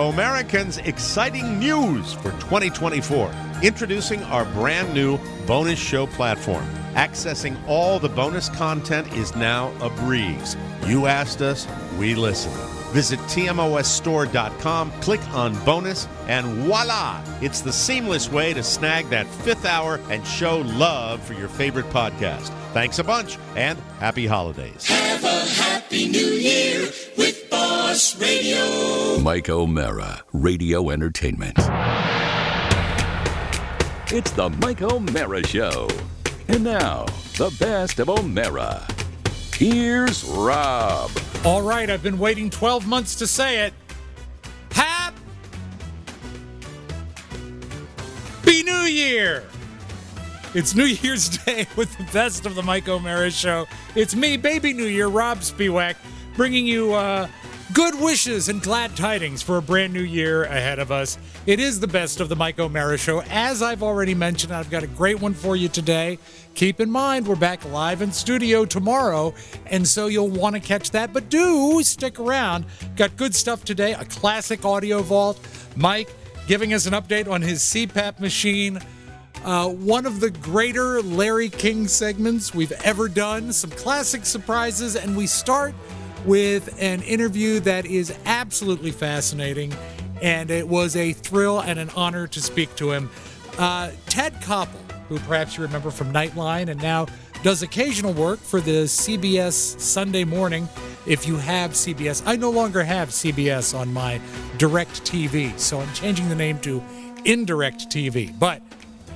Hello, Americans. Exciting news for 2024. Introducing our brand new bonus show platform. Accessing all the bonus content is now a breeze. You asked us, we listened. Visit TMOSstore.com, click on bonus, and voila! It's the seamless way to snag that fifth hour and show love for your favorite podcast. Thanks a bunch, and happy holidays. Have a happy new year with Boss Radio. Mike O'Mara, Radio Entertainment. It's the Mike O'Mara Show. And now, the best of O'Mara. Here's Rob. All right, I've been waiting 12 months to say it. Happy New Year! It's New Year's Day with the best of the Mike O'Mara Show. It's me, Baby New Year, Rob Spiewak, bringing you good wishes and glad tidings for a brand new year ahead of us. It is the best of the Mike O'Mara Show. As I've already mentioned, I've got a great one for you today. Keep in mind, we're back live in studio tomorrow, and so you'll want to catch that. But do stick around. Got good stuff today, a classic audio vault. Mike giving us an update on his CPAP machine. One of the greater Larry King segments we've ever done. Some classic surprises, and we start with an interview that is absolutely fascinating, and it was a thrill and an honor to speak to him. Ted Koppel, who perhaps you remember from Nightline and now does occasional work for the CBS Sunday Morning. If you have CBS, I no longer have CBS on my Direct TV, so I'm changing the name to Indirect TV, but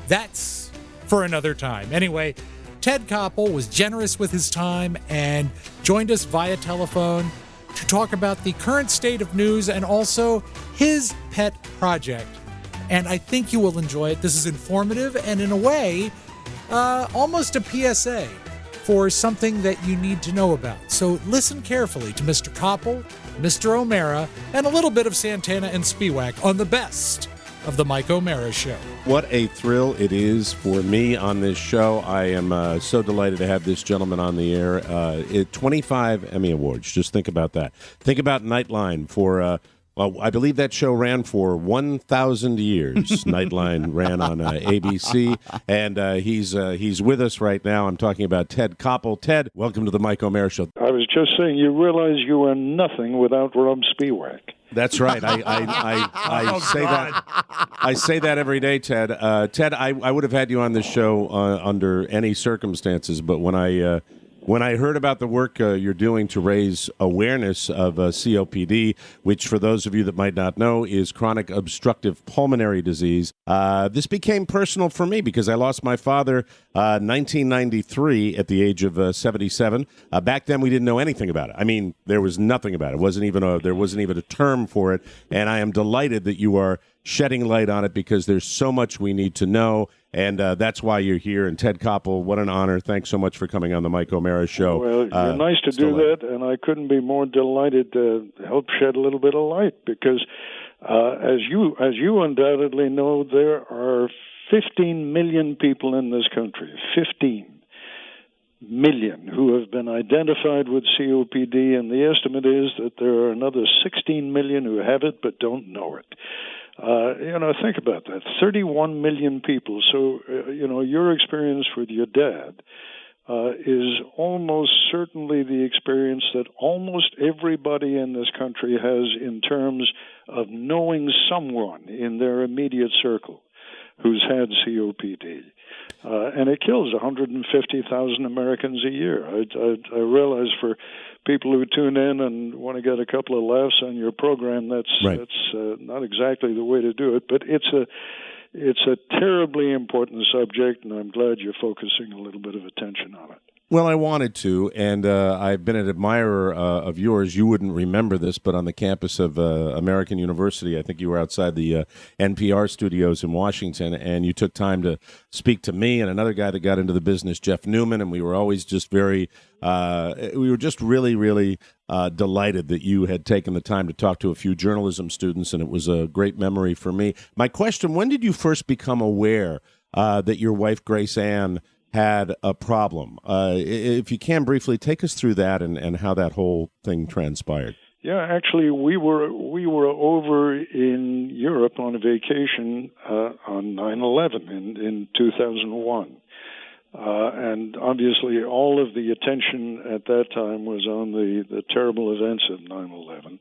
that's for another time. Anyway, Ted Koppel was generous with his time and joined us via telephone to talk about the current state of news and also his pet project. And I think you will enjoy it. This is informative and, in a way, almost a PSA for something that you need to know about. So listen carefully to Mr. Koppel, Mr. O'Mara, and a little bit of Santana and Spiewak on the best of the Mike O'Mara Show. What a thrill it is for me on this show. I am so delighted to have this gentleman on the air. 25 Emmy Awards. Just think about that. Think about Nightline for... well, I believe that show ran for 1,000 years. Nightline ran on ABC, and he's with us right now. I'm talking about Ted Koppel. Ted, welcome to the Mike O'Mara Show. I was just saying, you realize you are nothing without Rob Spiewak. That's right. I say that. I say that every day, Ted. Ted, I would have had you on this show under any circumstances, but when I heard about the work you're doing to raise awareness of COPD, which for those of you that might not know is chronic obstructive pulmonary disease, this became personal for me because I lost my father 1993 at the age of 77. Back then, we didn't know anything about it. I mean, there was nothing about it. There wasn't even a term for it. And I am delighted that you are shedding light on it because there's so much we need to know. And that's why you're here. And Ted Koppel, what an honor. Thanks so much for coming on the Mike O'Mara Show. Well, you're nice to do that, and I couldn't be more delighted to help shed a little bit of light because, as you undoubtedly know, there are 15 million people in this country, 15 million, who have been identified with COPD, and the estimate is that there are another 16 million who have it but don't know it. Think about that. 31 million people. So, your experience with your dad is almost certainly the experience that almost everybody in this country has in terms of knowing someone in their immediate circle who's had COPD. And it kills 150,000 Americans a year. I realize for people who tune in and want to get a couple of laughs on your program, that's not exactly the way to do it. But it's a terribly important subject, and I'm glad you're focusing a little bit of attention on it. Well, I wanted to, and I've been an admirer of yours. You wouldn't remember this, but on the campus of American University, I think you were outside the NPR studios in Washington, and you took time to speak to me and another guy that got into the business, Jeff Newman, and we were always just really, really delighted that you had taken the time to talk to a few journalism students, and it was a great memory for me. My question, when did you first become aware that your wife, Grace Ann, had a problem? If you can briefly take us through that and how that whole thing transpired. Yeah, actually, we were over in Europe on a vacation on 9/11 in 2001. And obviously, all of the attention at that time was on the terrible events of 9/11.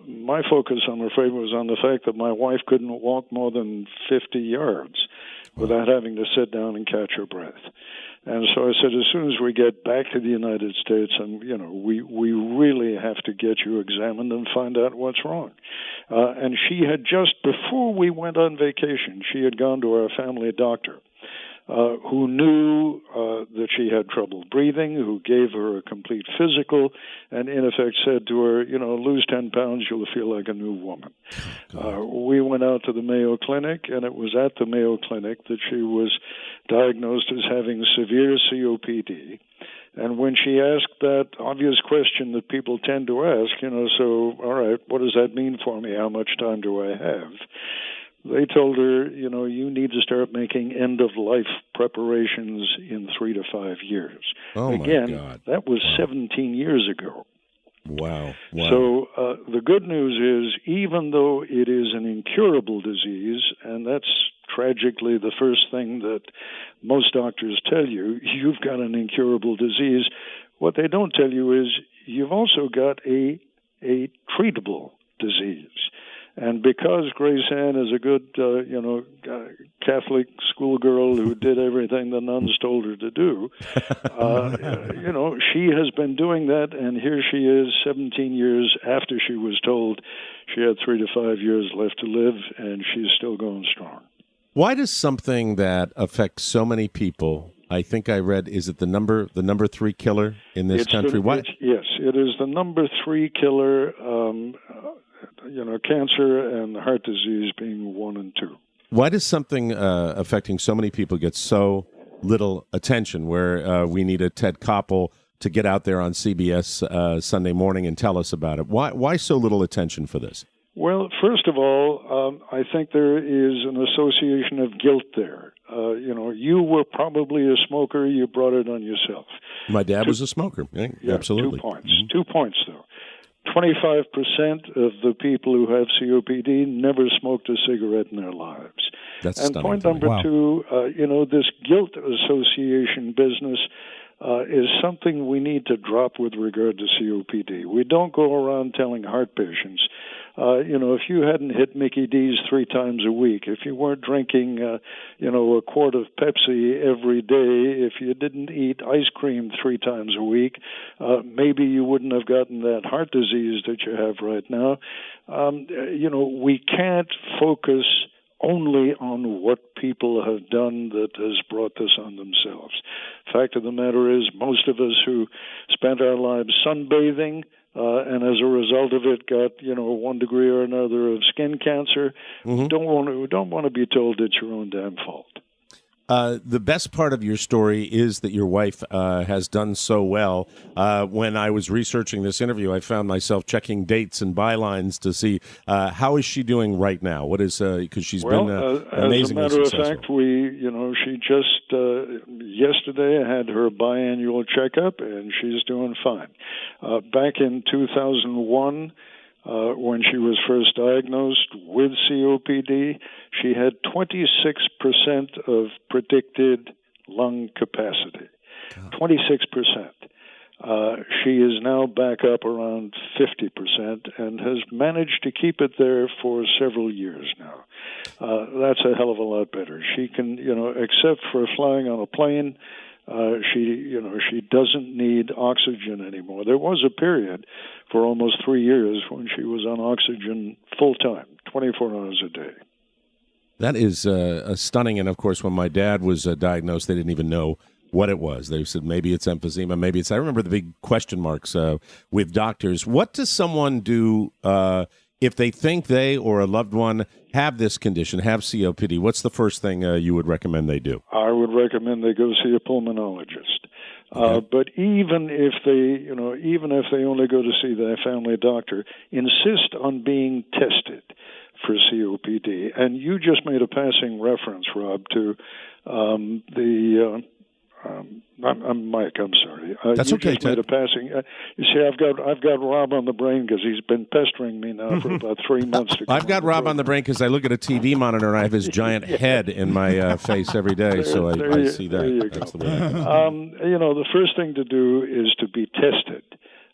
My focus, I'm afraid, was on the fact that my wife couldn't walk more than 50 yards without having to sit down and catch her breath. And so I said, as soon as we get back to the United States, and we really have to get you examined and find out what's wrong. And she had just, before we went on vacation, she had gone to our family doctor, who knew that she had trouble breathing, who gave her a complete physical, and in effect said to her, lose 10 pounds, you'll feel like a new woman. We went out to the Mayo Clinic, and it was at the Mayo Clinic that she was diagnosed as having severe COPD. And when she asked that obvious question that people tend to ask, so, all right, what does that mean for me? How much time do I have? They told her, you need to start making end-of-life preparations in 3 to 5 years. Oh, Again, my God. that was 17 years ago. Wow. So the good news is, even though it is an incurable disease, and that's tragically the first thing that most doctors tell you, you've got an incurable disease, what they don't tell you is you've also got a treatable disease. And because Grace Ann is a good, Catholic schoolgirl who did everything the nuns told her to do, she has been doing that, and here she is 17 years after she was told she had 3 to 5 years left to live, and she's still going strong. Why does something that affects so many people, I think I read, is it the number 3 killer in this country? Yes, it is the number 3 killer, cancer and heart disease being 1 and 2. Why does something affecting so many people get so little attention, where we need a Ted Koppel to get out there on CBS Sunday morning and tell us about it? Why so little attention for this? Well, first of all, I think there is an association of guilt there. You were probably a smoker. You brought it on yourself. My dad was a smoker. Yeah, absolutely. 2 points. Mm-hmm. 2 points, though. 25% of the people who have COPD never smoked a cigarette in their lives. That's and stunning. Point number 2, this guilt association business is something we need to drop with regard to COPD. We don't go around telling heart patients, if you hadn't hit Mickey D's 3 times a week, if you weren't drinking, a quart of Pepsi every day, if you didn't eat ice cream 3 times a week, maybe you wouldn't have gotten that heart disease that you have right now. We can't focus only on what people have done that has brought this on themselves. Fact of the matter is, most of us who spent our lives sunbathing and as a result of it got 1 degree or another of skin cancer, don't want to be told it's your own damn fault. The best part of your story is that your wife has done so well. When I was researching this interview, I found myself checking dates and bylines to see how is she doing right now. What is because she's been amazingly successful. As a matter of fact, she just yesterday had her biannual checkup, and she's doing fine. Back in 2001. When she was first diagnosed with COPD, she had 26% of predicted lung capacity. 26%. She is now back up around 50% and has managed to keep it there for several years now. That's a hell of a lot better. She can, except for flying on a plane, she doesn't need oxygen anymore. There was a period for almost 3 years when she was on oxygen full time, 24 hours a day. That is stunning. And of course, when my dad was diagnosed, they didn't even know what it was. They said maybe it's emphysema, maybe it's. I remember the big question marks with doctors. What does someone do if they think they or a loved one have this condition, have COPD? What's the first thing you would recommend they do? I would recommend they go see a pulmonologist. Okay. But even if they only go to see their family doctor, insist on being tested for COPD. And you just made a passing reference, Rob, to the I'm Mike. I'm sorry. That's you okay, just made Ted. a passing. You see, I've got Rob on the brain because he's been pestering me now for about 3 months. I've got Rob on the brain because I look at a TV monitor and I have his giant head in my face every day, so I see that. There you That's go. the way it happens. The first thing to do is to be tested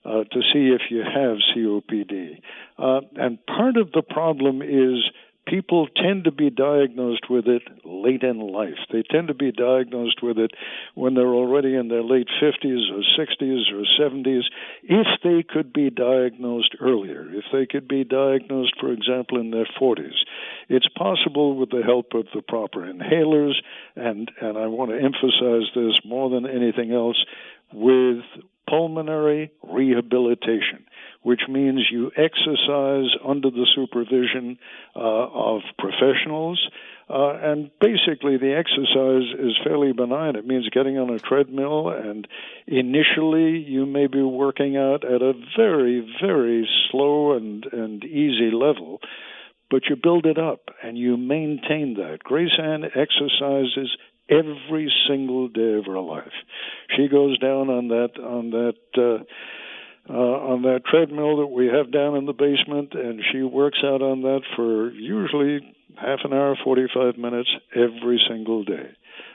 to see if you have COPD. And part of the problem is people tend to be diagnosed with it late in life. They tend to be diagnosed with it when they're already in their late 50s or 60s or 70s. If they could be diagnosed earlier, if they could be diagnosed, for example, in their 40s, it's possible with the help of the proper inhalers, and I want to emphasize this more than anything else, with pulmonary rehabilitation, which means you exercise under the supervision of professionals. And basically, the exercise is fairly benign. It means getting on a treadmill, and initially you may be working out at a very, very slow and easy level, but you build it up and you maintain that. Grace Ann exercises every single day of her life. She goes down on that treadmill that we have down in the basement, and she works out on that for usually half an hour, 45 minutes every single day.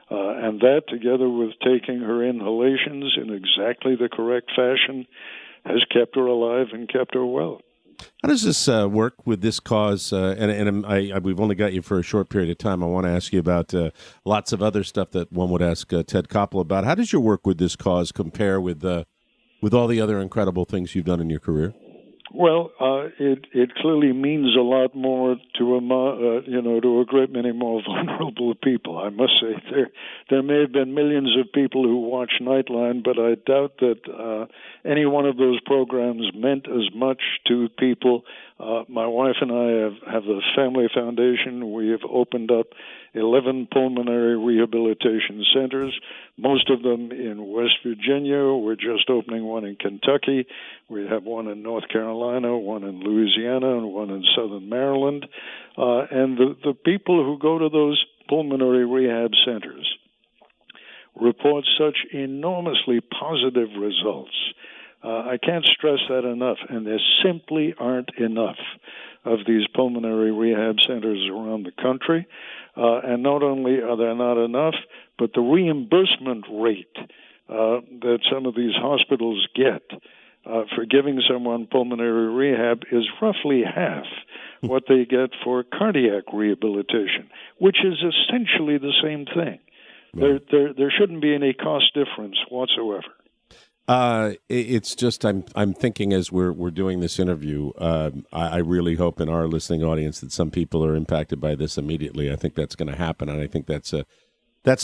And that, together with taking her inhalations in exactly the correct fashion, has kept her alive and kept her well. How does this work with this cause? We've only got you for a short period of time. I want to ask you about lots of other stuff that one would ask Ted Koppel about. How does your work with this cause compare with all the other incredible things you've done in your career? Well, it clearly means a lot more to a great many more vulnerable people. I must say there may have been millions of people who watch Nightline, but I doubt that any one of those programs meant as much to people. My wife and I have the Family Foundation. We have opened up 11 pulmonary rehabilitation centers, most of them in West Virginia. We're just opening one in Kentucky. We have one in North Carolina, one in Louisiana, and one in Southern Maryland. And the people who go to those pulmonary rehab centers report such enormously positive results. I can't stress that enough, and there simply aren't enough of these pulmonary rehab centers around the country. And not only are there not enough, but the reimbursement rate that some of these hospitals get for giving someone pulmonary rehab is roughly half what they get for cardiac rehabilitation, which is essentially the same thing. Right. There shouldn't be any cost difference whatsoever. It's just I'm thinking as we're doing this interview, I really hope in our listening audience that some people are impacted by this immediately. I think that's going to happen, and I think that's a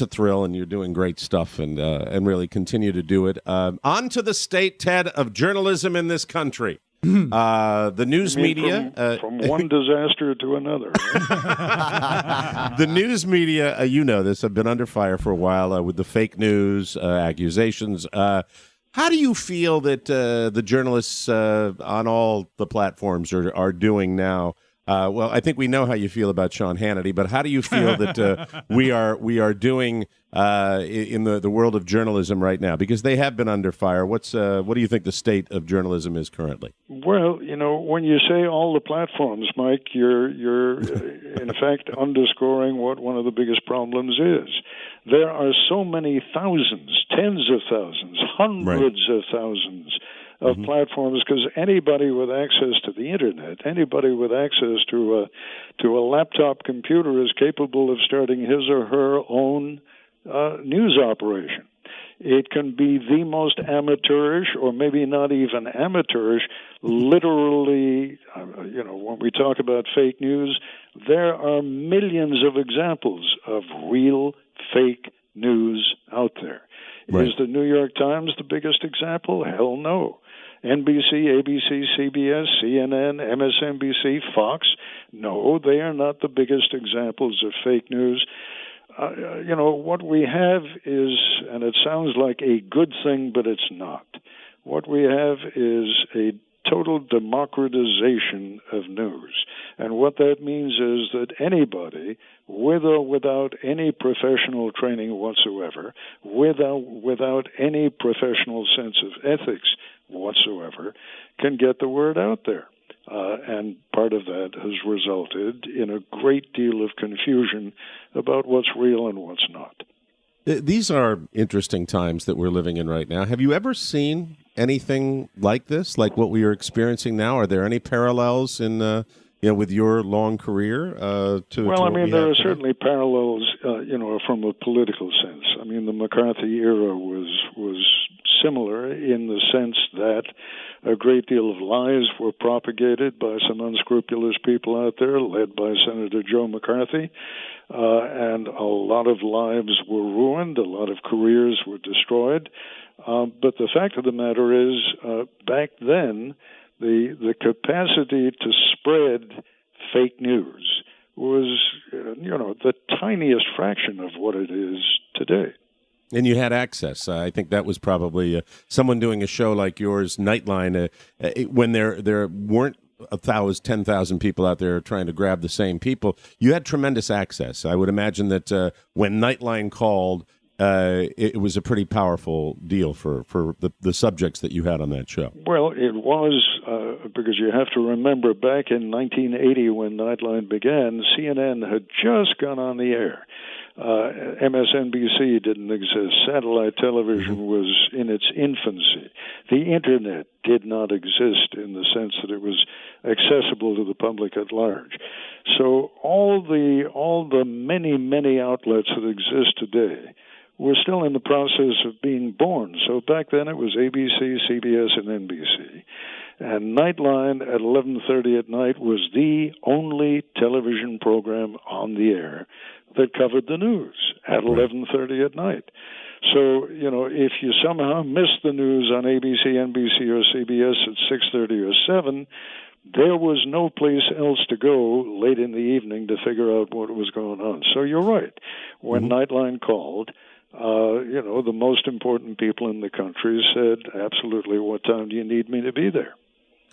thrill. And you're doing great stuff, and really continue to do it. On to the state, Ted, of journalism in this country. The news media from one disaster to another. Right? The news media, you know this, have been under fire for a while with the fake news accusations. How do you feel that the journalists on all the platforms are doing now? Well, I think we know how you feel about Sean Hannity, but how do you feel that we are doing in the world of journalism right now? Because they have been under fire. What do you think the state of journalism is currently? Well, when you say all the platforms, Mike, you're in effect underscoring what one of the biggest problems is. There are so many thousands, tens of thousands, hundreds of thousands of platforms, because anybody with access to the internet, anybody with access to a laptop computer is capable of starting his or her own news operation. It can be the most amateurish, or maybe not even amateurish. Literally, when we talk about fake news, there are millions of examples of real fake news out there. Right. Is the New York Times the biggest example? Hell no. NBC, ABC, CBS, CNN, MSNBC, Fox? No, they are not the biggest examples of fake news. What we have is, and it sounds like a good thing, but it's not. What we have is a total democratization of news. And what that means is that anybody, with or without any professional training whatsoever, without any professional sense of ethics whatsoever, can get the word out there. And part of that has resulted in a great deal of confusion about what's real and what's not. These are interesting times that we're living in right now. Have you ever seen anything like this, like what we are experiencing now? Are there any parallels in, with your long career? Well, I mean, there are certainly parallels, from a political sense. I mean, the McCarthy era was similar in the sense that a great deal of lies were propagated by some unscrupulous people out there, led by Senator Joe McCarthy, and a lot of lives were ruined, a lot of careers were destroyed. But the fact of the matter is, back then, the capacity to spread fake news was, the tiniest fraction of what it is today. And you had access. I think that was probably someone doing a show like yours, Nightline, when there weren't 10,000 people out there trying to grab the same people. You had tremendous access. I would imagine that when Nightline called, it was a pretty powerful deal for the subjects that you had on that show. Well, it was, because you have to remember back in 1980 when Nightline began, CNN had just gone on the air. MSNBC didn't exist. Satellite television was in its infancy. The Internet did not exist in the sense that it was accessible to the public at large. So all the many outlets that exist today were still in the process of being born. So back then it was ABC, CBS, and NBC. And Nightline at 11:30 at night was the only television program on the air that covered the news at 11:30 at night. So, if you somehow missed the news on ABC, NBC, or CBS at 6:30 or 7, there was no place else to go late in the evening to figure out what was going on. So you're right. When Nightline called, the most important people in the country said, absolutely, what time do you need me to be there?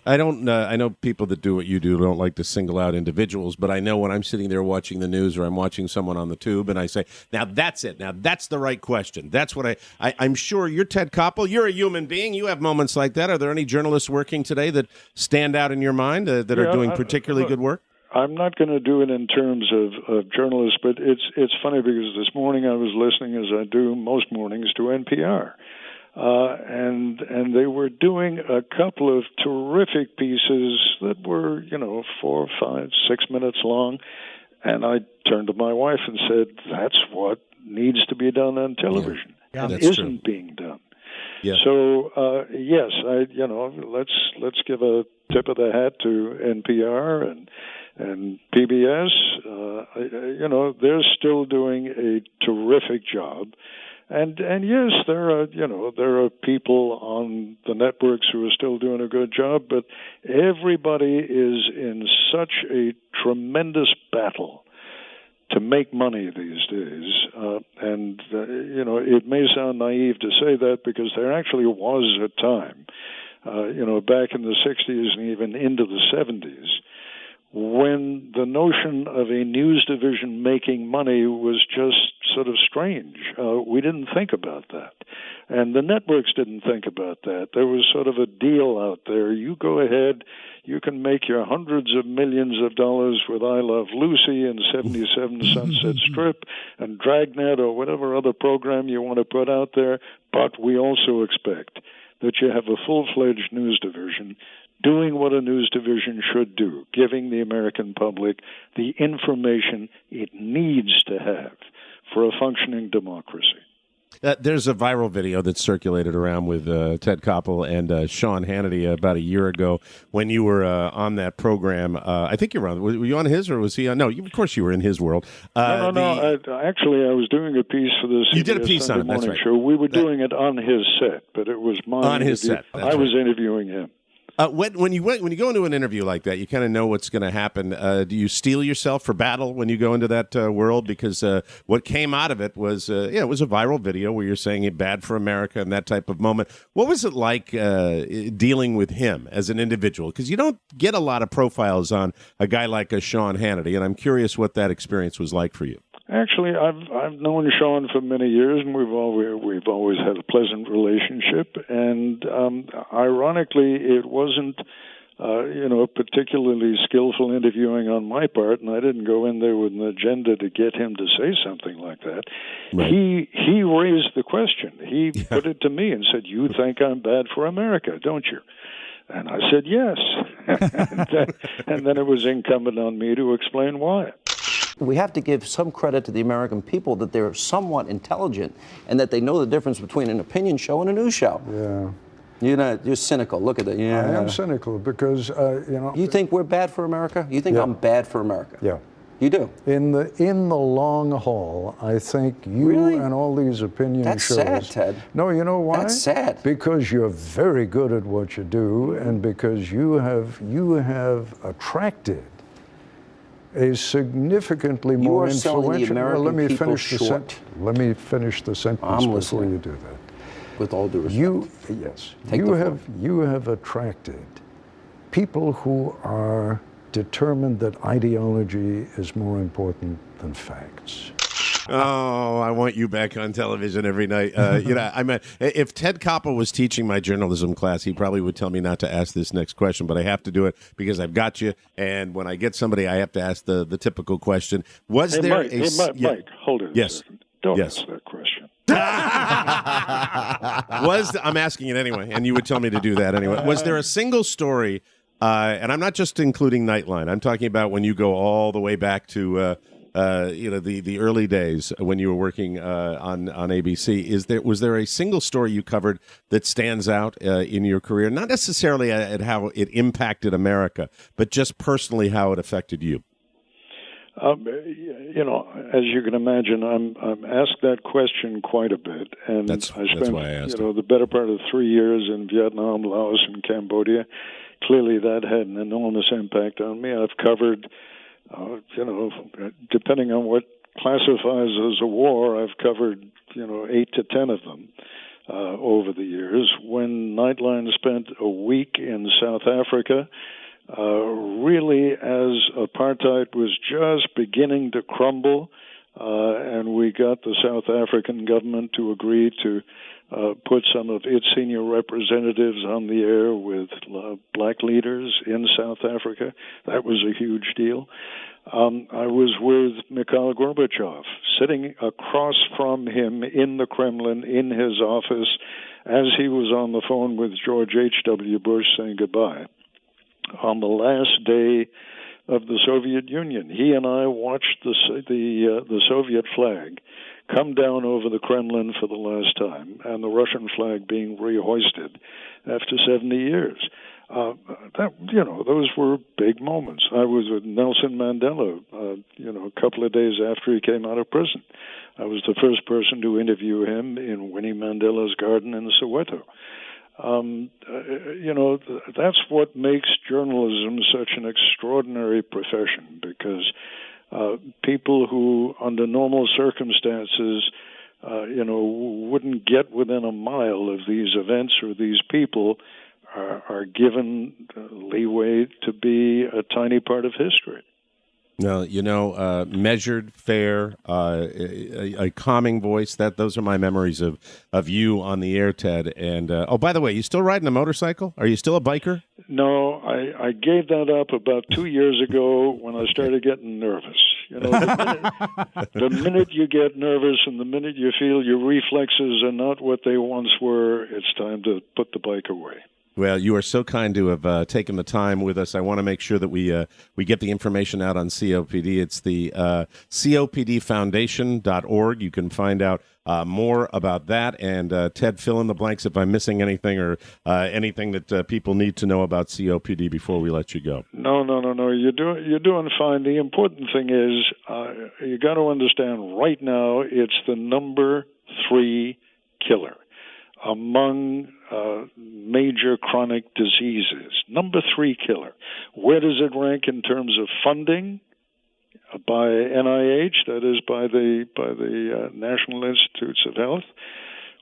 I know people that do what you do don't like to single out individuals, but I know when I'm sitting there watching the news or I'm watching someone on the tube and I say, now that's it. Now that's the right question. That's what I'm sure you're Ted Koppel. You're a human being. You have moments like that. Are there any journalists working today that stand out in your mind that are doing particularly good work? I'm not going to do it in terms of journalists, but it's funny because this morning I was listening, as I do most mornings, to NPR. And they were doing a couple of terrific pieces that were, 4, 5, 6 minutes long. And I turned to my wife and said, that's what needs to be done on television and isn't being done. Yeah. So, yes, let's give a tip of the hat to NPR and PBS. They're still doing a terrific job. And yes, there are people on the networks who are still doing a good job, but everybody is in such a tremendous battle to make money these days. It may sound naive to say that because there actually was a time, back in the 60s and even into the 70s, when the notion of a news division making money was just sort of strange. We didn't think about that. And the networks didn't think about that. There was sort of a deal out there. You go ahead, you can make your hundreds of millions of dollars with I Love Lucy and 77 Sunset Strip and Dragnet or whatever other program you want to put out there, but we also expect that you have a full-fledged news division doing what a news division should do, giving the American public the information it needs to have for a functioning democracy. There's a viral video that circulated around with Ted Koppel and Sean Hannity about a year ago when you were on that program. I think you were on. Were you on his or was he on? No, of course you were in his world. No. Actually, I was doing a piece for this. You did a piece Sunday on it. That's right. Show. We were doing it on his set, but it was my on his set. I was interviewing him. When you go into an interview like that, you kind of know what's going to happen. Do you steel yourself for battle when you go into that world? Because what came out of it was it was a viral video where you're saying it bad for America and that type of moment. What was it like dealing with him as an individual? Because you don't get a lot of profiles on a guy like Sean Hannity, and I'm curious what that experience was like for you. Actually, I've known Sean for many years, and we've always had a pleasant relationship. And ironically, it wasn't particularly skillful interviewing on my part, and I didn't go in there with an agenda to get him to say something like that. Right. He raised the question. He put it to me and said, "You think I'm bad for America, don't you?" And I said, "Yes." and then it was incumbent on me to explain why. We have to give some credit to the American people that they're somewhat intelligent and that they know the difference between an opinion show and a news show. Yeah. You're cynical. Look at it. Yeah. I am cynical because, You think we're bad for America? You think I'm bad for America? Yeah. You do? In the long haul, I think you and all these opinion shows... That's sad, Ted. No, you know why? That's sad. Because you're very good at what you do, and because you have attracted a significantly more influential... Let me finish the sentence. Let me finish the sentence before you do that. With all due respect. You have attracted people who are determined that ideology is more important than facts. Oh, I want you back on television every night. If Ted Koppel was teaching my journalism class, he probably would tell me not to ask this next question, but I have to do it because I've got you. And when I get somebody, I have to ask the typical question. Mike, hold it. Yes. Don't ask that question. I'm asking it anyway, and you would tell me to do that anyway. Was there a single story, and I'm not just including Nightline, I'm talking about when you go all the way back to the early days when you were working on ABC. Was there a single story you covered that stands out in your career? Not necessarily at how it impacted America, but just personally how it affected you. As you can imagine, I'm asked that question quite a bit, and I spent why I asked the better part of 3 years in Vietnam, Laos, and Cambodia. Clearly, that had an enormous impact on me. I've covered, depending on what classifies as a war, I've covered 8 to 10 of them over the years. When Nightline spent a week in South Africa, really as apartheid was just beginning to crumble, and we got the South African government to agree to put some of its senior representatives on the air with black leaders in South Africa. That was a huge deal. I was with Mikhail Gorbachev, sitting across from him in the Kremlin, in his office, as he was on the phone with George H.W. Bush saying goodbye. On the last day of the Soviet Union, he and I watched the Soviet flag come down over the Kremlin for the last time, and the Russian flag being rehoisted after 70 years. Those were big moments. I was with Nelson Mandela, a couple of days after he came out of prison. I was the first person to interview him in Winnie Mandela's garden in Soweto. That's what makes journalism such an extraordinary profession, because people who, under normal circumstances, wouldn't get within a mile of these events or these people are given leeway to be a tiny part of history. No, measured, fair, a calming voice. Those are my memories of you on the air, Ted. And by the way, you still riding a motorcycle? Are you still a biker? No, I gave that up about 2 years ago when I started getting nervous. The minute you get nervous and the minute you feel your reflexes are not what they once were, it's time to put the bike away. Well, you are so kind to have taken the time with us. I want to make sure that we get the information out on COPD. It's the COPDfoundation.org. You can find out more about that. And Ted, fill in the blanks if I'm missing anything or anything that people need to know about COPD before we let you go. No. You're doing fine. The important thing is you got to understand right now it's the number 3 killer among major chronic diseases. Number 3 killer. Where does it rank in terms of funding? By NIH, that is by the National Institutes of Health,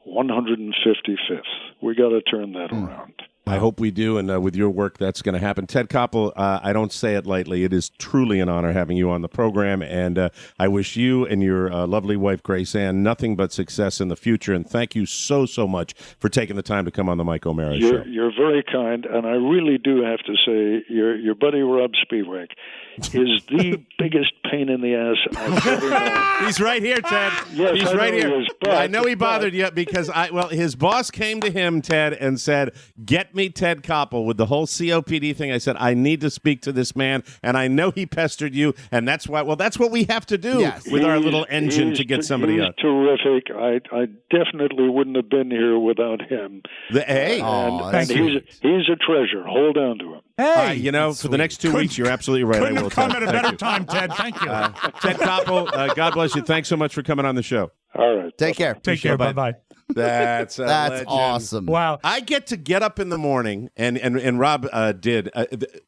155th. We got to turn that around. I hope we do, and with your work, that's going to happen. Ted Koppel, I don't say it lightly. It is truly an honor having you on the program, and I wish you and your lovely wife, Grace Ann, nothing but success in the future, and thank you so much for taking the time to come on the Mike O'Mara Show. You're very kind, and I really do have to say, your buddy Rob Spiewak is the biggest pain in the ass I've ever known. He's right here, Ted. Yes, He's right here. He is, but, I know he bothered you because his boss came to him, Ted, and said, "Get me Ted Koppel." With the whole COPD thing, I said, "I need to speak to this man," and I know he pestered you, and that's why. Well, that's what we have to do with our little engine to get somebody up. He's terrific. I definitely wouldn't have been here without him. Thank you. He's a treasure. Hold on to him. Hey, for the next 2 weeks, you're absolutely right. Couldn't have come at a better time, Ted. Thank you. Ted Koppel, God bless you. Thanks so much for coming on the show. All right. Take care. Take care. Bye-bye. That's legend. Awesome. Wow. I get up in the morning, and Rob did.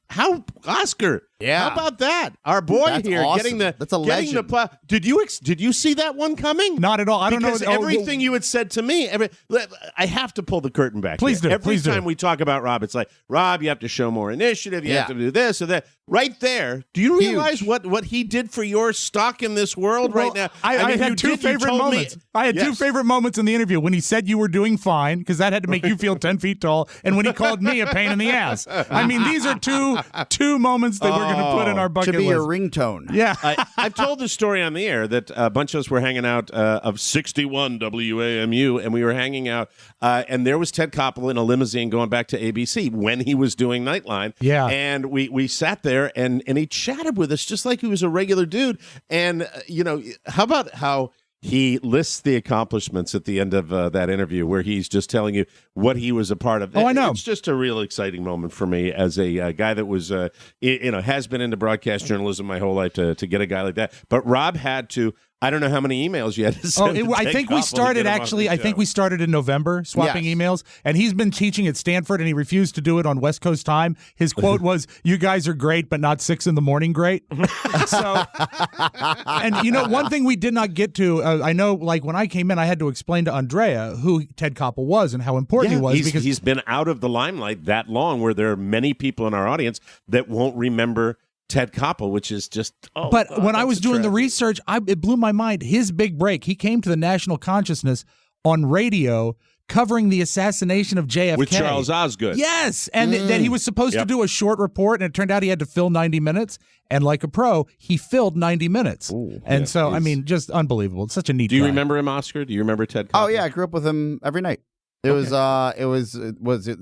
How Oscar? Yeah. How about that? Our boy That's here awesome. That's a legend. Did you see that one coming? Not at all. I don't know. Because everything you had said to me, I have to pull the curtain back. Please here. do. Every Please do. time we talk about Rob, it's like, Rob, you have to show more initiative. You have to do this or that. Right there. Do you realize what he did for your stock in this world right now? I had two favorite moments. I had two favorite moments in the interview when he said you were doing fine, because that had to make you feel 10 feet tall, and when he called me a pain in the ass. I mean, these are two moments that we're going to put in our bucket Should be list. your ringtone. Yeah. I've told the story on the air that a bunch of us were hanging out of 61 WAMU, and we were hanging out, and there was Ted Koppel in a limousine going back to ABC when he was doing Nightline. Yeah. And we sat there, and he chatted with us just like he was a regular dude. And, how about how he lists the accomplishments at the end of that interview where he's just telling you what he was a part of. Oh, I know. It's just a real exciting moment for me as a guy that was, has been into broadcast journalism my whole life to get a guy like that. But Rob had to. I don't know how many emails you had to send. I think we started in November swapping emails, and he's been teaching at Stanford, and he refused to do it on West Coast time. His quote was, "You guys are great, but not 6 a.m. great." So, and one thing we did not get to, I know, like when I came in, I had to explain to Andrea who Ted Koppel was and how important he was, because he's been out of the limelight that long, where there are many people in our audience that won't remember Ted Koppel, which is just. But when I was doing the research, it blew my mind. His big break, he came to the national consciousness on radio, covering the assassination of JFK with Charles Osgood. Yes, and that he was supposed to do a short report, and it turned out he had to fill 90 minutes. And like a pro, he filled 90 minutes. I mean, just unbelievable. It's such a neat. Do you guy. remember him, Oscar? Do you remember Ted Koppel? Oh yeah, I grew up with him every night. It was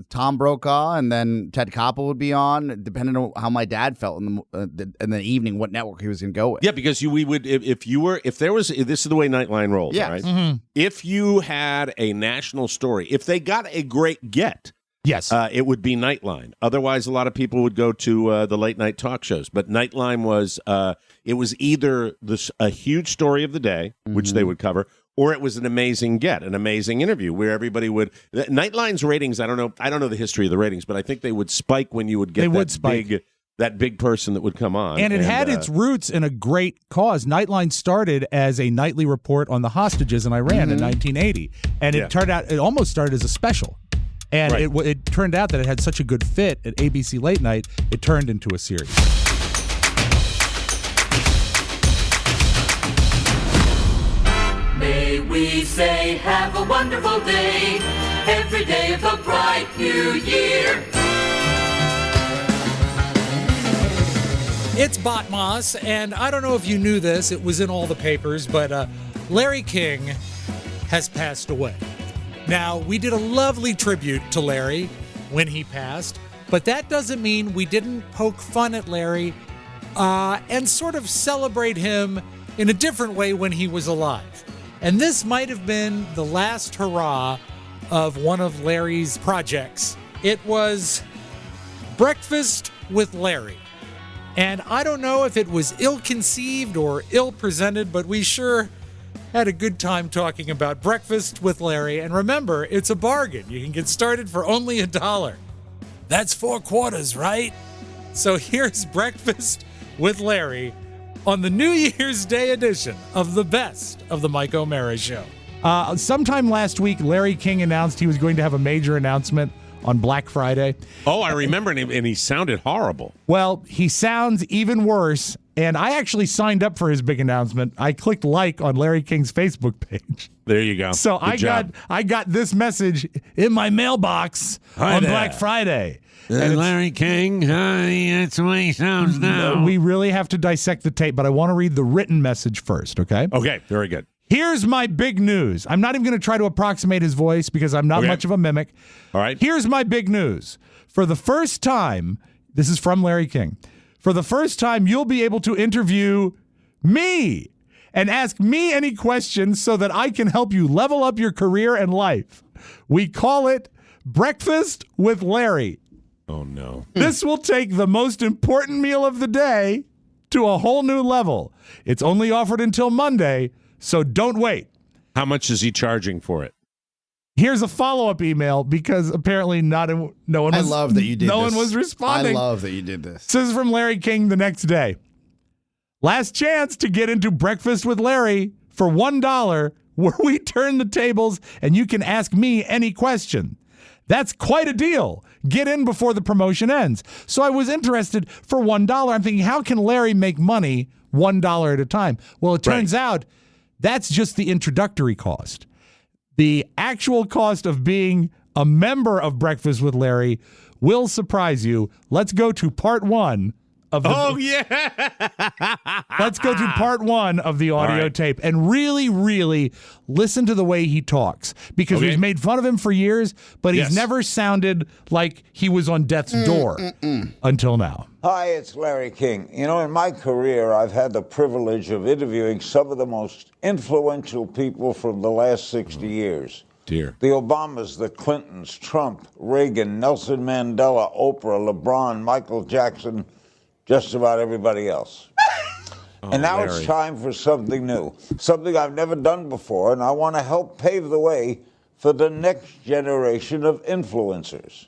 Tom Brokaw, and then Ted Koppel would be on, depending on how my dad felt in the evening, what network he was going to go with. Yeah, because this is the way Nightline rolls, right? Mm-hmm. If you had a national story, if they got a great get, yes, it would be Nightline. Otherwise, a lot of people would go to the late night talk shows. But Nightline was it was either a huge story of the day, which they would cover, or it was an amazing interview where everybody would. Nightline's ratings, I don't know the history of the ratings, but I think they would spike when you would get that big person that would come on. And it had its roots in a great cause. Nightline started as a nightly report on the hostages in Iran in 1980, and it almost started as a special. And it turned out that it had such a good fit at ABC Late Night, it turned into a series. May we say have a wonderful day, every day of the bright new year. It's Botmas, and I don't know if you knew this, it was in all the papers, but Larry King has passed away. Now, we did a lovely tribute to Larry when he passed, but that doesn't mean we didn't poke fun at Larry and sort of celebrate him in a different way when he was alive. And this might have been the last hurrah of one of Larry's projects. It was Breakfast with Larry. And I don't know if it was ill-conceived or ill-presented, but we sure Had a good time talking about Breakfast with Larry. And remember, it's a bargain. You can get started for only $1. That's 4 quarters, right? So here's Breakfast with Larry on the New Year's Day edition of the Best of the Mike O'Mara Show. Sometime last week, Larry King announced he was going to have a major announcement on Black Friday. Oh, I remember, and he sounded horrible. Well, he sounds even worse, and I actually signed up for his big announcement. I clicked like on Larry King's Facebook page. There you go. So I got this message in my mailbox on Black Friday. Larry King, that's the way he sounds now. We really have to dissect the tape, but I want to read the written message first, okay? Okay, very good. Here's my big news. I'm not even going to try to approximate his voice because I'm not much of a mimic. All right. Here's my big news. For the first time, this is from Larry King. For the first time, you'll be able to interview me and ask me any questions so that I can help you level up your career and life. We call it Breakfast with Larry. Oh, no. This will take the most important meal of the day to a whole new level. It's only offered until Monday, so don't wait. How much is he charging for it? Here's a follow-up email because apparently no one was. I love that you did no this. one was responding. I love that you did this. This is from Larry King the next day. Last chance to get into Breakfast with Larry for $1, where we turn the tables and you can ask me any question. That's quite a deal. Get in before the promotion ends. So I was interested for $1. I'm thinking, how can Larry make money $1 at a time? Well, it turns out that's just the introductory cost. The actual cost of being a member of Breakfast with Larry will surprise you. Let's go to part one of the Let's go to part one of the audio tape and really listen to the way he talks, because we've made fun of him for years, but he's never sounded like he was on death's door until now. Hi, it's Larry King. You know, in my career, I've had the privilege of interviewing some of the most influential people from the last 60 years. Dear. The Obamas, the Clintons, Trump, Reagan, Nelson Mandela, Oprah, LeBron, Michael Jackson, just about everybody else. And now Larry. it's time for something new, something I've never done before, and I want to help pave the way for the next generation of influencers.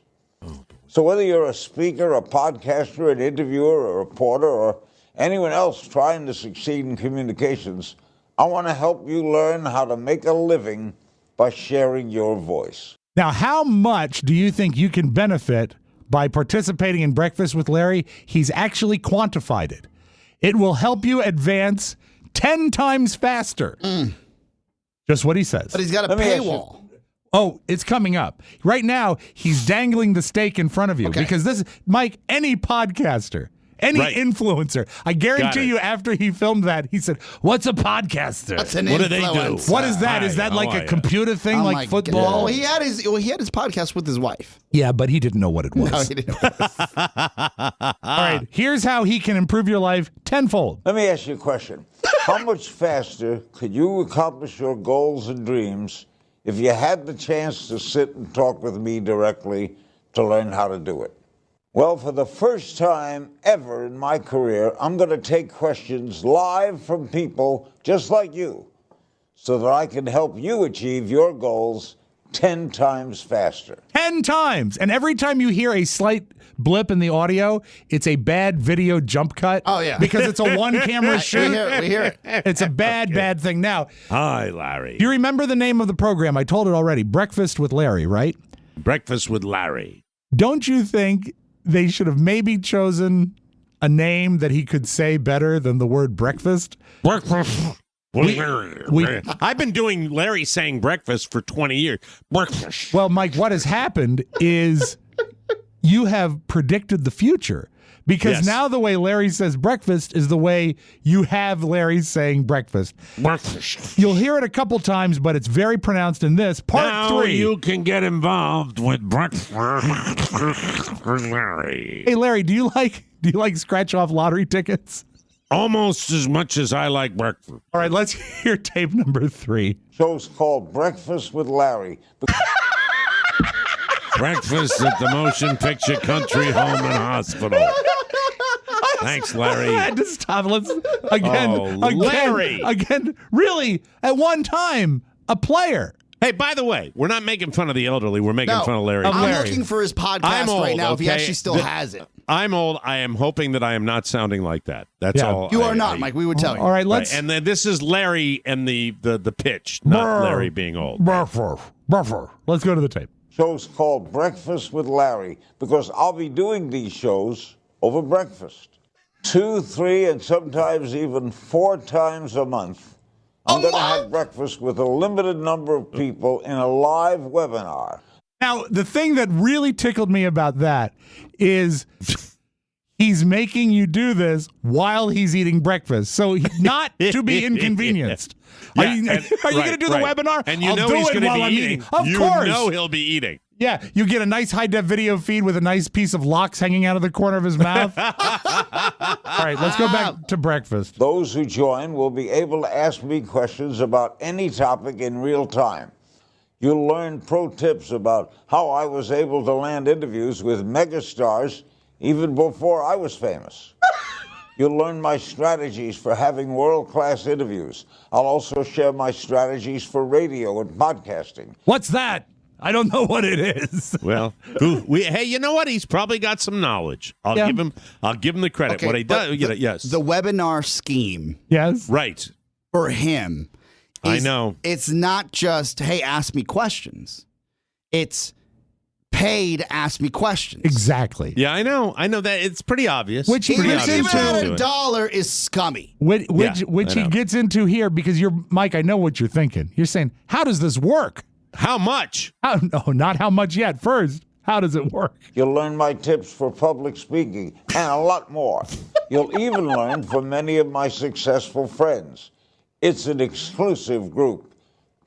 So whether you're a speaker, a podcaster, an interviewer, a reporter, or anyone else trying to succeed in communications, I want to help you learn how to make a living by sharing your voice. Now, how much do you think you can benefit by participating in Breakfast with Larry? He's actually quantified it. It will help you advance 10 times faster. Just what he says. But he's got a paywall. Oh, it's coming up. Right now, he's dangling the steak in front of you because this is, Mike, any podcaster, any influencer, I guarantee you after he filmed that, he said, what's a podcaster? What's an What do they do? influencer? What is that? Is that like a computer thing, Oh like my football? God. Well, he had his podcast with his wife. Yeah, but he didn't know what it was. No, he didn't. All right, here's how he can improve your life tenfold. Let me ask you a question. How much faster could you accomplish your goals and dreams if you had the chance to sit and talk with me directly to learn how to do it? Well, for the first time ever in my career, I'm going to take questions live from people just like you so that I can help you achieve your goals 10 times faster. 10 times. And every time you hear a slight blip in the audio, it's a bad video jump cut. Oh, yeah. Because it's a one-camera shoot. We hear it. It's a bad thing. Now, Hi, Larry. do you remember the name of the program? I told it already. Breakfast with Larry, right? Breakfast with Larry. Don't you think they should have maybe chosen a name that he could say better than the word breakfast? Breakfast. I've been doing Larry saying breakfast for 20 years. Breakfast. Well, Mike, what has happened is you have predicted the future, because now the way Larry says breakfast is the way you have Larry saying breakfast. Breakfast. You'll hear it a couple times, but it's very pronounced in this. Part 3. You can get involved with Breakfast with Larry. Hey, Larry, do you like scratch-off lottery tickets? Almost as much as I like breakfast. All right, let's hear tape number 3. Show's called Breakfast with Larry. Breakfast at the Motion Picture Country Home and Hospital. I Thanks, Larry. I had to stop. Let's again. Larry. Again. Really, at one time, a player. Hey, by the way, we're not making fun of the elderly. We're making fun of Larry. I'm looking for his podcast right now if he actually still has it. I'm old. I am hoping that I am not sounding like that. That's all. You are not, Mike. We would tell you. All right, let's. And then this is Larry and the pitch, not Larry being old. Buffer. Let's go to the tape. Show's called Breakfast with Larry because I'll be doing these shows over breakfast. 2, 3, and sometimes even 4 times a month. I'm going to have breakfast with a limited number of people in a live webinar. Now, the thing that really tickled me about that is he's making you do this while he's eating breakfast, so not to be inconvenienced. Are you going to do the webinar? And you I'll know do he's it going to while be I'm eating. Of you course. know he'll be eating. Yeah, you get a nice high-def video feed with a nice piece of lox hanging out of the corner of his mouth. All right, let's go back to breakfast. Those who join will be able to ask me questions about any topic in real time. You'll learn pro tips about how I was able to land interviews with megastars even before I was famous. You'll learn my strategies for having world-class interviews. I'll also share my strategies for radio and podcasting. What's that? I don't know what it is. Well, hey, you know what? He's probably got some knowledge. I'll give him the credit. Okay, what he does, yes. The webinar scheme. Yes. Right. For him. I know. It's not just, hey, ask me questions. It's pay to ask me questions. Exactly. Yeah, I know. I know that. It's pretty obvious. Which he Even gets into at $1 is scummy. Which I he know. gets into here because Mike, I know what you're thinking. You're saying, how does this work? How much? No, not how much yet. First, how does it work? You'll learn my tips for public speaking and a lot more. You'll even learn from many of my successful friends. It's an exclusive group.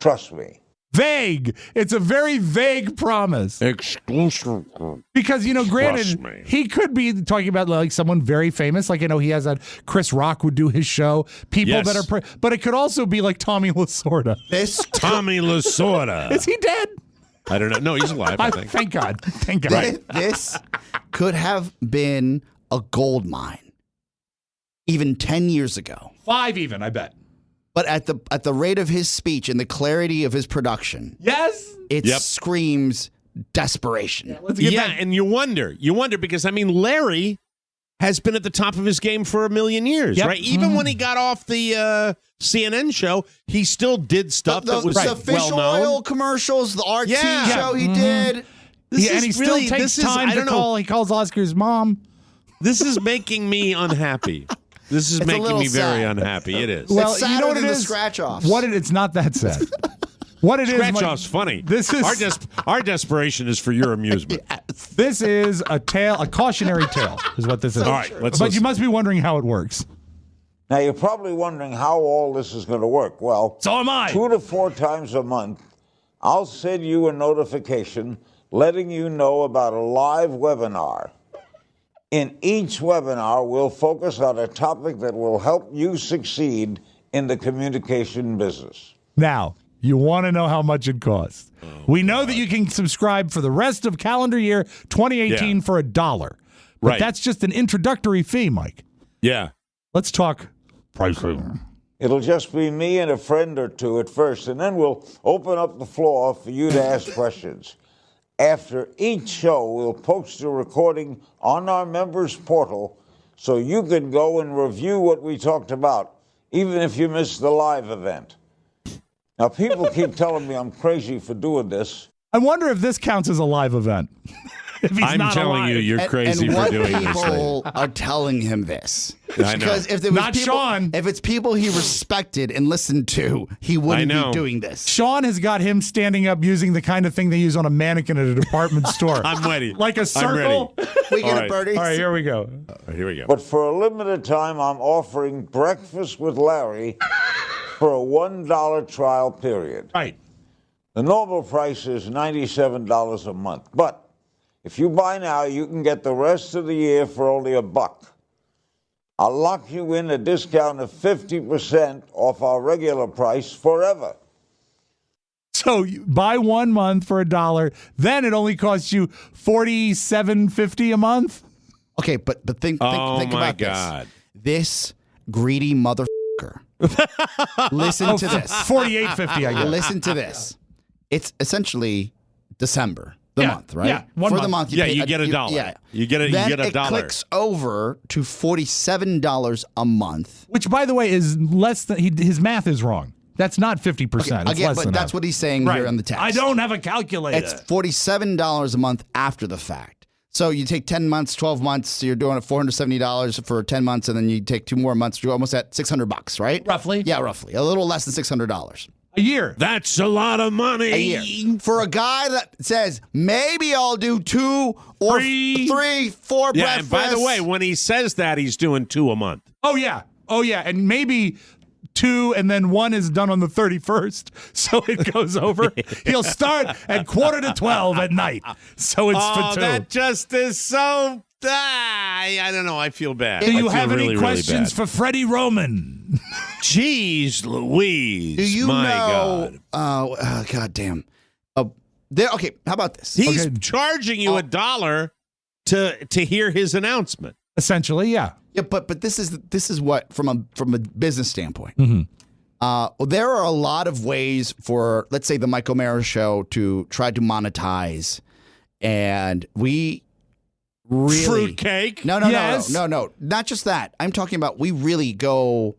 Trust me. Vague. It's a very vague promise. Exclusive. Because, granted, me. he could be talking about like someone very famous. Like, he has that Chris Rock would do his show. People Yes. that are, but it could also be like Tommy Lasorda. Tommy Lasorda. Is he dead? I don't know. No, he's alive, I think. Thank God. Thank God. This could have been a gold mine even 10 years ago. 5 even, I bet. But at the rate of his speech and the clarity of his production, yes, it screams desperation. And you wonder because Larry has been at the top of his game for a million years, right? Even when he got off the CNN show, he still did stuff that was the fish well-known. oil commercials, the RT show he did. And he still takes time to call. He calls Oscar's mom. This is making me unhappy. This is It's a making little me very sad. unhappy. It is. Well, It's sadder you know what than it the is? scratch-offs. It's not that sad. What it is, Scratch Mike, off's funny. This is our desperation is for your amusement. This is a cautionary tale, is what this is. All right, let's But listen. you must be wondering how it works. Now, you're probably wondering how all this is going to work. Well, So am I. 2 to 4 times a month, I'll send you a notification letting you know about a live webinar. In each webinar, we'll focus on a topic that will help you succeed in the communication business. Now, you want to know how much it costs. We know that you can subscribe for the rest of calendar year 2018 for $1. But Right. that's just an introductory fee, Mike. Yeah. Let's talk pricing. It'll just be me and a friend or two at first, and then we'll open up the floor for you to ask questions. After each show, we'll post a recording on our members' portal so you can go and review what we talked about, even if you missed the live event. Now, people keep telling me I'm crazy for doing this. I wonder if this counts as a live event. If he's I'm not telling alive. you, you're crazy and for what doing this. people are telling him this. I know. Because if there was Not people, Sean. if it's people he respected and listened to, he wouldn't I know. be doing this. Sean has got him standing up using the kind of thing they use on a mannequin at a department store. I'm ready. Like a I'm circle. ready. We get All it, right. Bertie. All right, here we go. All right, here we go. But for a limited time, I'm offering Breakfast with Larry for a $1 trial period. Right. The normal price is $97 a month, but if you buy now, you can get the rest of the year for only $1. I'll lock you in a discount of 50% off our regular price forever. So you buy 1 month for $1, then it only costs you $47.50 a month. Okay, but think about God. this greedy motherfucker. Listen to this. $48.50, I guess. Listen to this. It's essentially December, the month, right? Yeah, For the month, you get $1. Yeah, You get a then $1. It clicks over to $47 a month. Which, by the way, is less than his math is wrong. That's not 50%. It's Again, less but than that's that. what he's saying Right. here on the text. I don't have a calculator. It's $47 a month after the fact. So you take 10 months, 12 months, so you're doing it $470 for 10 months, and then you take 2 more months, you're almost at $600, right? Roughly. Yeah, roughly. A little less than $600 a year. That's a lot of money. a year. For a guy that says, maybe I'll do 2 or 3, 4 Yeah, breakfasts. and by the way, when he says that, he's doing 2 a month. Oh, yeah. And maybe 2, and then 1 is done on the 31st, so it goes over. He'll start at 11:45 at night, so it's for 2. That just is so... I don't know. I feel bad. Do you I feel have any really, questions really for Freddie Roman? Jeez Louise. Do you My know? God. God damn. Okay, how about this? He's charging you $1 to hear his announcement. Essentially, yeah. Yeah, but this is what from a business standpoint. Mm-hmm. There are a lot of ways for, let's say, the Mike O'Mara Show to try to monetize, and we really fruitcake. No, not just that. I'm talking about we go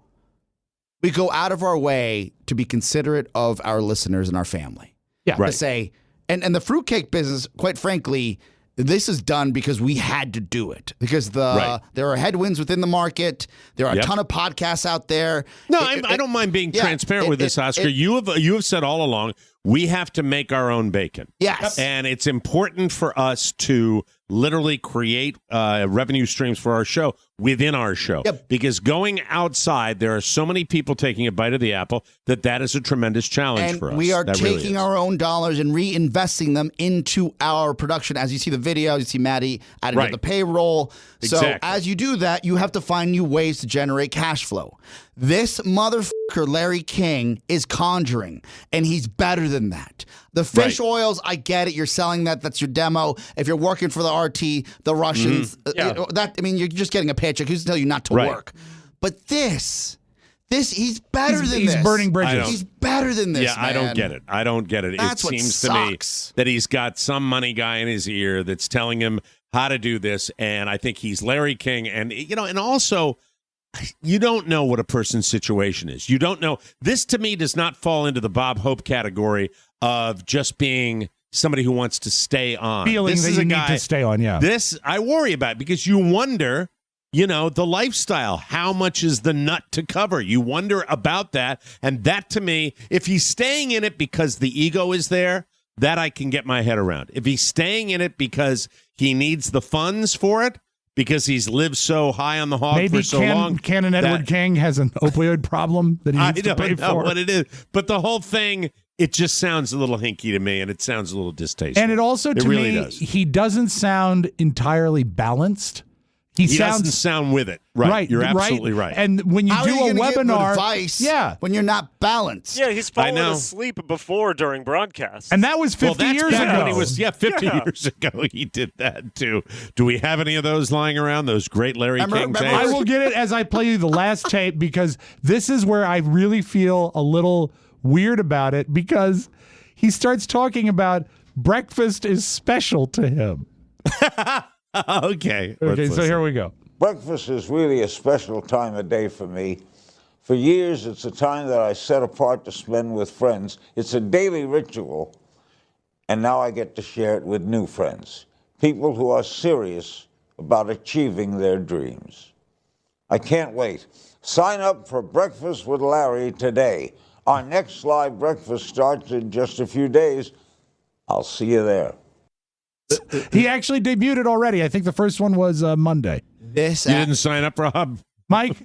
out of our way to be considerate of our listeners and our family. Yeah, To say, and the fruitcake business, quite frankly. This is done because we had to do it because there are headwinds within the market. There are a ton of podcasts out there. No, I don't mind being transparent with this, Oscar. You have said all along we have to make our own bacon. Yes, and it's important for us to literally create revenue streams for our show within our show. Because going outside, there are so many people taking a bite of the apple that is a tremendous challenge for us. We are that taking our own dollars and reinvesting them into our production. As you see the video, you see Maddie adding to the payroll. So as you do that, you have to find new ways to generate cash flow. This motherfucker, Larry King, is conjuring, and he's better than that. The fish oils, I get it. You're selling that. That's your demo. If you're working for the RT, the Russians, you're just getting a paycheck. Who's to tell you not to work? But he's better than this. He's burning bridges. He's better than this, Yeah, man. I don't get it. That's it what seems sucks. to me that he's got some money guy in his ear that's telling him how to do this, and I think he's Larry King. And, and also, you don't know what a person's situation is. You don't know. This, to me, does not fall into the Bob Hope category of just being somebody who wants to stay on. Feeling that you need to stay on, yeah. This, I worry about because you wonder, the lifestyle. How much is the nut to cover? You wonder about that. And that, to me, if he's staying in it because the ego is there, that I can get my head around. If he's staying in it because he needs the funds for it, because he's lived so high on the hog for so long. Canon Edward King has an opioid problem that he needs to pay for. I don't know what it is. But the whole thing, it just sounds a little hinky to me, and it sounds a little distasteful. And it also, to me, he doesn't sound entirely balanced. He doesn't sound with it. Right. You're absolutely right. And when you How do are you a gonna give webinar, advice when you're not balanced. Yeah, he's fallen asleep before during broadcasts. And that was 50 years ago. When he was, 50 years ago he did that too. Do we have any of those lying around? Those great Larry King tapes? I will get it as I play you the last tape because this is where I really feel a little weird about it because he starts talking about breakfast is special to him. Okay, so here we go. Breakfast is really a special time of day for me. For years, it's a time that I set apart to spend with friends. It's a daily ritual, and now I get to share it with new friends, people who are serious about achieving their dreams. I can't wait. Sign up for Breakfast with Larry today. Our next live breakfast starts in just a few days. I'll see you there. He actually debuted it already. I think the first one was Monday. You didn't sign up, Rob? Mike,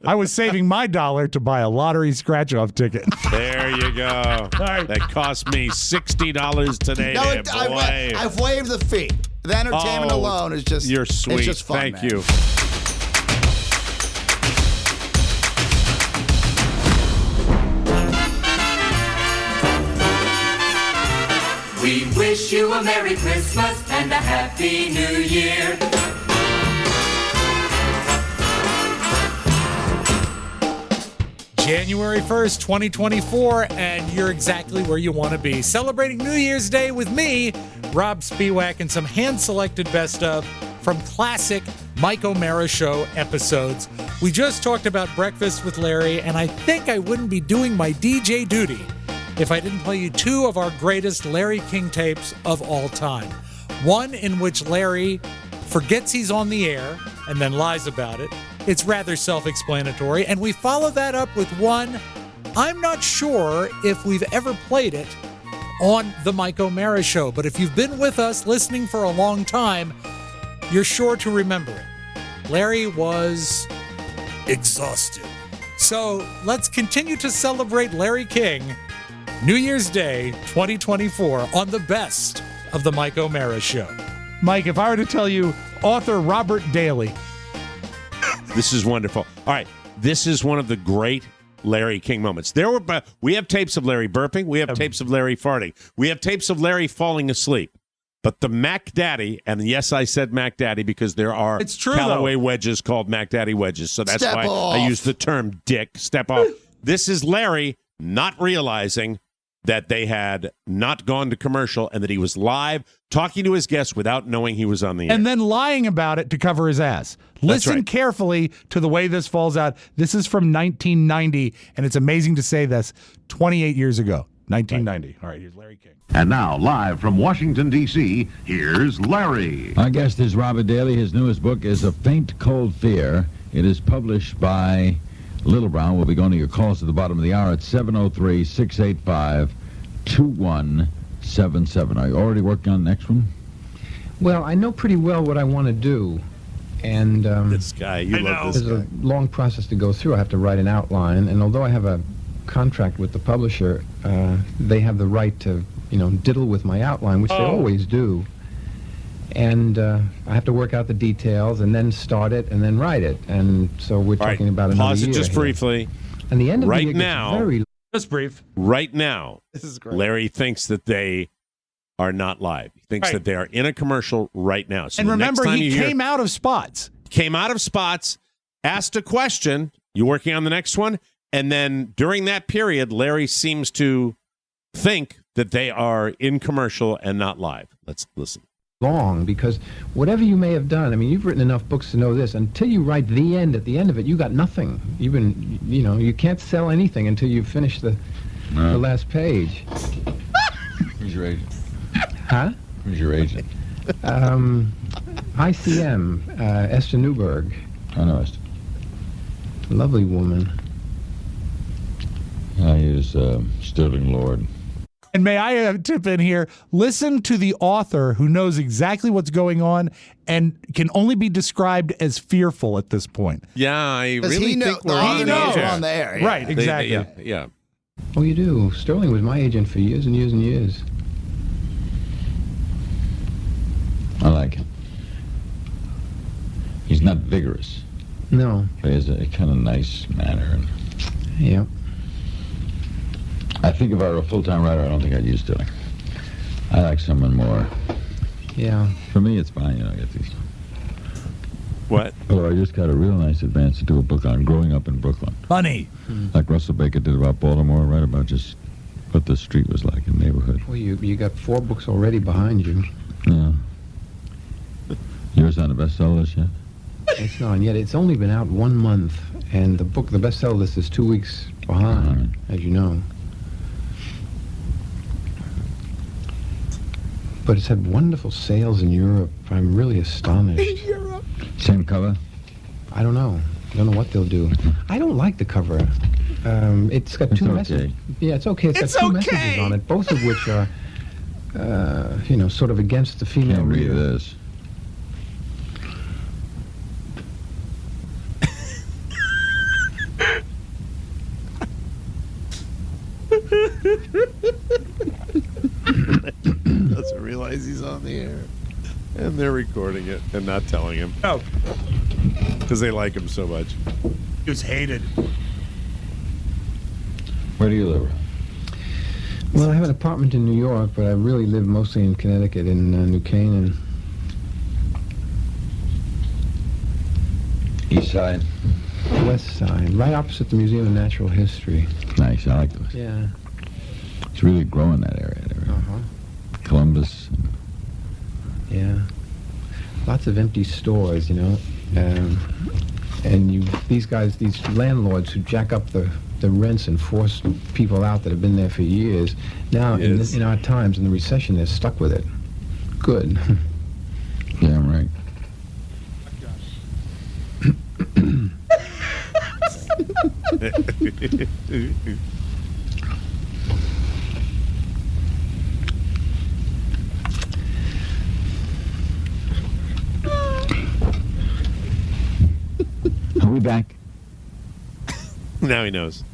I was saving my $1 to buy a lottery scratch-off ticket. There you go. All right. That cost me $60 today. No, boy. I've waived the fee. The entertainment alone is just you're sweet. It's just fun, Thank man. you. We wish you a Merry Christmas and a Happy New Year. January 1st, 2024, and you're exactly where you want to be. Celebrating New Year's Day with me, Rob Spiewak, and some hand-selected best of from classic Mike O'Mara Show episodes. We just talked about Breakfast with Larry, and I think I wouldn't be doing my DJ duty if I didn't play you two of our greatest Larry King tapes of all time. One in which Larry forgets he's on the air and then lies about it. It's rather self-explanatory. And we follow that up with one, I'm not sure if we've ever played it on the Mike O'Mara Show, but if you've been with us listening for a long time, you're sure to remember it. Larry was exhausted. So let's continue to celebrate Larry King New Year's Day 2024 on the best of the Mike O'Mara Show. Mike, if I were to tell you author Robert Daly. This is wonderful. All right. This is one of the great Larry King moments. We have tapes of Larry burping. We have tapes of Larry farting. We have tapes of Larry falling asleep. But the Mac Daddy, and yes, I said Mac Daddy because there are Callaway wedges called Mac Daddy wedges. So that's why I use the term dick. Step off. This is Larry not realizing that they had not gone to commercial and that he was live talking to his guests without knowing he was on the air. And then lying about it to cover his ass. Listen carefully to the way this falls out. This is from 1990, and it's amazing to say this, 28 years ago, 1990. All right, here's Larry King. And now, live from Washington, D.C., here's Larry. Our guest is Robert Daly. His newest book is A Faint Cold Fear. It is published by Little Brown. We'll be going to your calls at the bottom of the hour at 703-685-2177. Are you already working on the next one? Well, I know pretty well what I want to do. And this guy, you love this guy. There's a long process to go through. I have to write an outline. And although I have a contract with the publisher, they have the right to, diddle with my outline, which they always do. And I have to work out the details and then start it and then write it. And so we're talking about another Pause year it just here. briefly. And the end of right the year now, gets very... Just brief. Right now, this is great. Larry thinks that they are not live. He thinks that they are in a commercial right now. So And the remember, next time he you came out of spots. Came out of spots, asked a question. You working on the next one? And then during that period, Larry seems to think that they are in commercial and not live. Let's listen. long, because whatever you may have done, I mean, you've written enough books to know this, until you write the end at the end of it, you got nothing. You can't sell anything until you finish the last page. Who's your agent? Huh? Who's your agent? ICM, Esther Newberg. I know Esther. Lovely woman. I use Sterling Lord. And may I tip in here, listen to the author who knows exactly what's going on and can only be described as fearful at this point. Yeah, I really think we're on the air. Yeah. Right, exactly. Yeah. Oh, you do. Sterling was my agent for years and years and years. I like him. He's not vigorous. No. But he has a kind of nice manner. Yeah. I think if I were a full-time writer, I don't think I'd use Sterling. I like someone more. Yeah. For me, it's fine, I get these. What? Oh, I just got a real nice advance to do a book on growing up in Brooklyn. Funny. Like Russell Baker did about Baltimore, right about just what the street was like in the neighborhood. Well, you got 4 books already behind you. Yeah. Yours on the bestseller list yet? It's not yet. It's only been out 1 month, and the bestseller list is 2 weeks behind, as you know. But it's had wonderful sales in Europe. I'm really astonished. In Europe? Same cover? I don't know. I don't know what they'll do. I don't like the cover. It's got 2 messages. Yeah, it's okay. It's got 2 messages on it, both of which are, sort of against the female Can't read reader. this. Doesn't realize he's on the air. And they're recording it and not telling him. Oh. Because they like him so much. He was hated. Where do you live? Well, I have an apartment in New York, but I really live mostly in Connecticut, in New Canaan. East Side? West Side, right opposite the Museum of Natural History. Nice, I like those. Yeah. It's really growing that area there. Columbus. Yeah. Lots of empty stores, you know. And these landlords who jack up the rents and force people out that have been there for years. Now, in our times, in the recession, they're stuck with it. Good. Yeah, right. Are we back? Now he knows.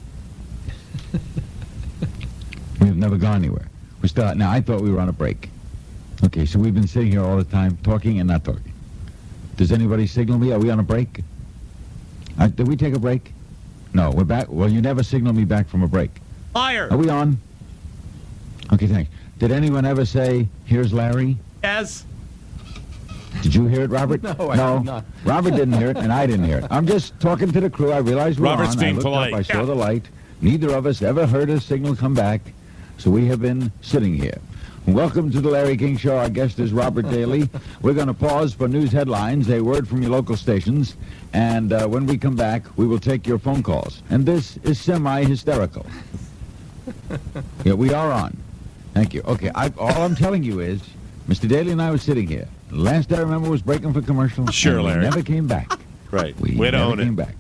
We've never gone anywhere. We're still now. I thought we were on a break. Okay, so we've been sitting here all the time, talking and not talking. Does anybody signal me? Are we on a break? Did we take a break? No, we're back. Well, you never signal me back from a break. Liar. Are we on? Okay, thanks. Did anyone ever say, "Here's Larry"? Yes. Did you hear it, Robert? No, I did not. Robert didn't hear it, and I didn't hear it. I'm just talking to the crew. I realized we're Robert's on. being I looked polite. Up, I saw the light. Neither of us ever heard a signal come back, so we have been sitting here. Welcome to the Larry King Show. Our guest is Robert Daly. We're going to pause for news headlines, a word from your local stations, and when we come back, we will take your phone calls. And this is semi-hysterical. Yeah, we are on. Thank you. Okay, all I'm telling you is, Mr. Daly and I were sitting here. Last I remember was breaking for commercial. Sure, and Larry. we never came back. Right. We Way to never own came it. back.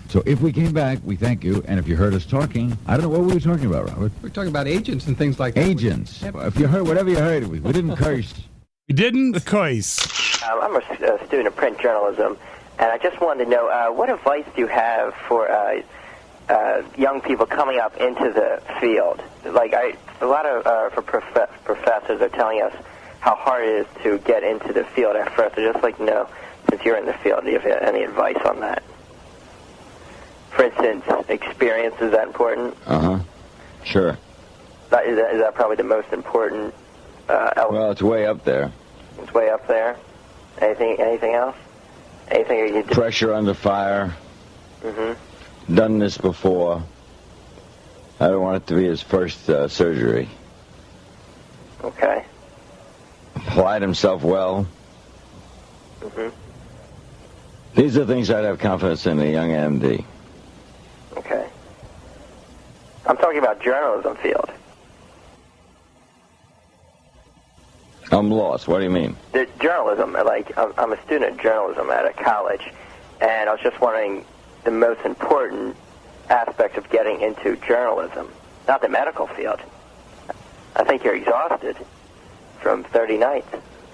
So if we came back, we thank you. And if you heard us talking, I don't know what we were talking about, Robert. We're talking about agents and things like that. Agents. If you heard whatever you heard, we didn't curse. We didn't curse. I'm a student of print journalism, and I just wanted to know what advice do you have for young people coming up into the field? Like a lot of professors are telling us how hard it is to get into the field at first. I'd just like to know, since you're in the field, do you have any advice on that? For instance, experience, is that important? Sure. Is that probably the most important element? Well, it's way up there. It's way up there. Anything else? Anything you did? Pressure under fire. Mm-hmm. Done this before. I don't want it to be his first surgery. Okay. Applied himself well. Mm-hmm. These are things I'd have confidence in a young MD. Okay. I'm talking about journalism field. I'm lost. What do you mean? The journalism, like, I'm a student of journalism at a college, and I was just wondering the most important aspects of getting into journalism, not the medical field. I think you're exhausted from 30 nights.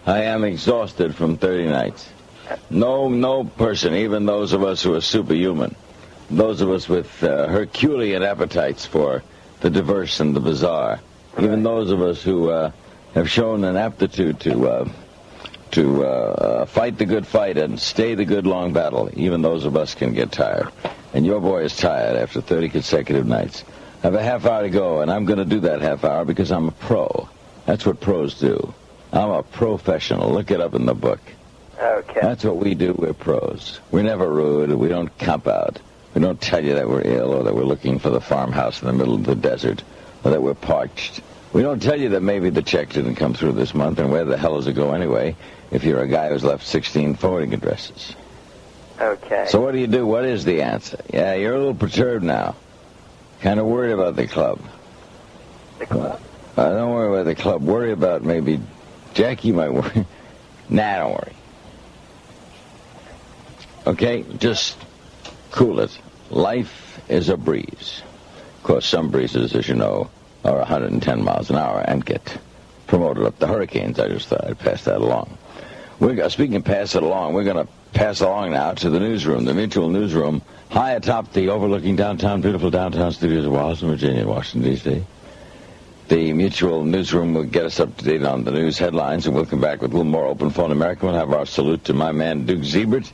I am exhausted from 30 nights. No person, even those of us who are superhuman, those of us with Herculean appetites for the diverse and the bizarre, even those of us who have shown an aptitude to fight the good fight and stay the good long battle, even those of us can get tired. And your boy is tired after 30 consecutive nights. I have a half hour to go, and I'm going to do that half hour because I'm a pro. That's what pros do. I'm a professional. Look it up in the book. Okay. That's what we do. We're pros. We're never rude. We don't cop out. We don't tell you that we're ill or that we're looking for the farmhouse in the middle of the desert or that we're parched. We don't tell you that maybe the check didn't come through this month, and where the hell does it go anyway if you're a guy who's left 16 forwarding addresses. Okay. So what do you do? What is the answer? Yeah, you're a little perturbed now. Kind of worried about the club. The club? Don't worry about the club. Worry about maybe Jackie might worry. Nah, don't worry. Okay? Just cool it. Life is a breeze. Of course, some breezes, as you know, are 110 miles an hour and get promoted up the hurricanes. I just thought I'd pass that along. Speaking of pass it along, we're going to pass along now to the newsroom, the Mutual Newsroom, high atop the overlooking beautiful downtown studios of Washington, Virginia, Washington, D.C. The Mutual Newsroom will get us up to date on the news headlines, and we'll come back with a little more Open Phone America. We'll have our salute to my man, Duke Ziebert,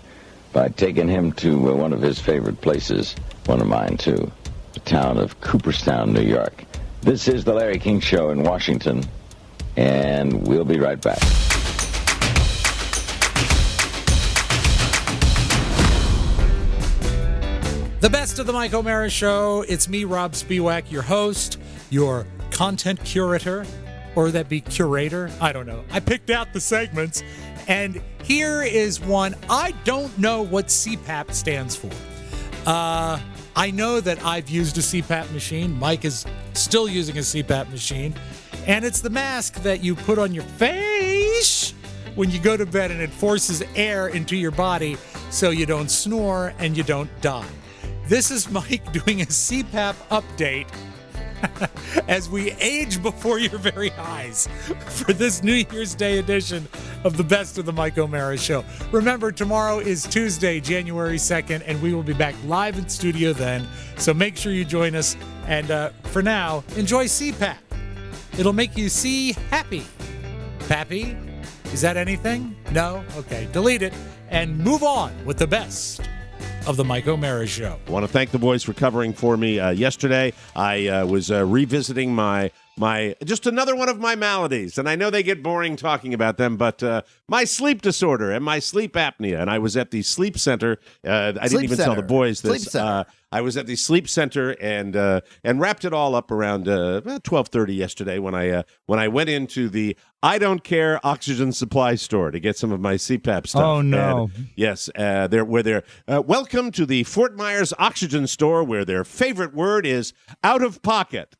by taking him to one of his favorite places, one of mine, too, the town of Cooperstown, New York. This is the Larry King Show in Washington, and we'll be right back. The best of the Mike O'Mara Show. It's me, Rob Spiewak, your host, your content curator, or would that be curator? I don't know. I picked out the segments, and here is one. I don't know what CPAP stands for. I know that I've used a CPAP machine. Mike is still using a CPAP machine, and it's the mask that you put on your face when you go to bed, and it forces air into your body so you don't snore and you don't die. This is Mike doing a CPAP update as we age before your very eyes for this New Year's Day edition of the Best of the Mike O'Mara Show. Remember, tomorrow is Tuesday, January 2nd, and we will be back live in studio then, so make sure you join us. And for now, enjoy CPAP. It'll make you see happy. Pappy? Is that anything? No? Okay, delete it and move on with the best of the Mike O'Mara Show. I want to thank the boys for covering for me yesterday. I was revisiting my just another one of my maladies, and I know they get boring talking about them, but my sleep disorder and my sleep apnea. And I was at the sleep center. I didn't even tell the boys this. I was at the sleep center and wrapped it all up around about 12:30 yesterday when I went into the I Don't Care oxygen supply store to get some of my CPAP stuff. Oh no! And, yes, welcome to the Fort Myers Oxygen Store, where their favorite word is out of pocket.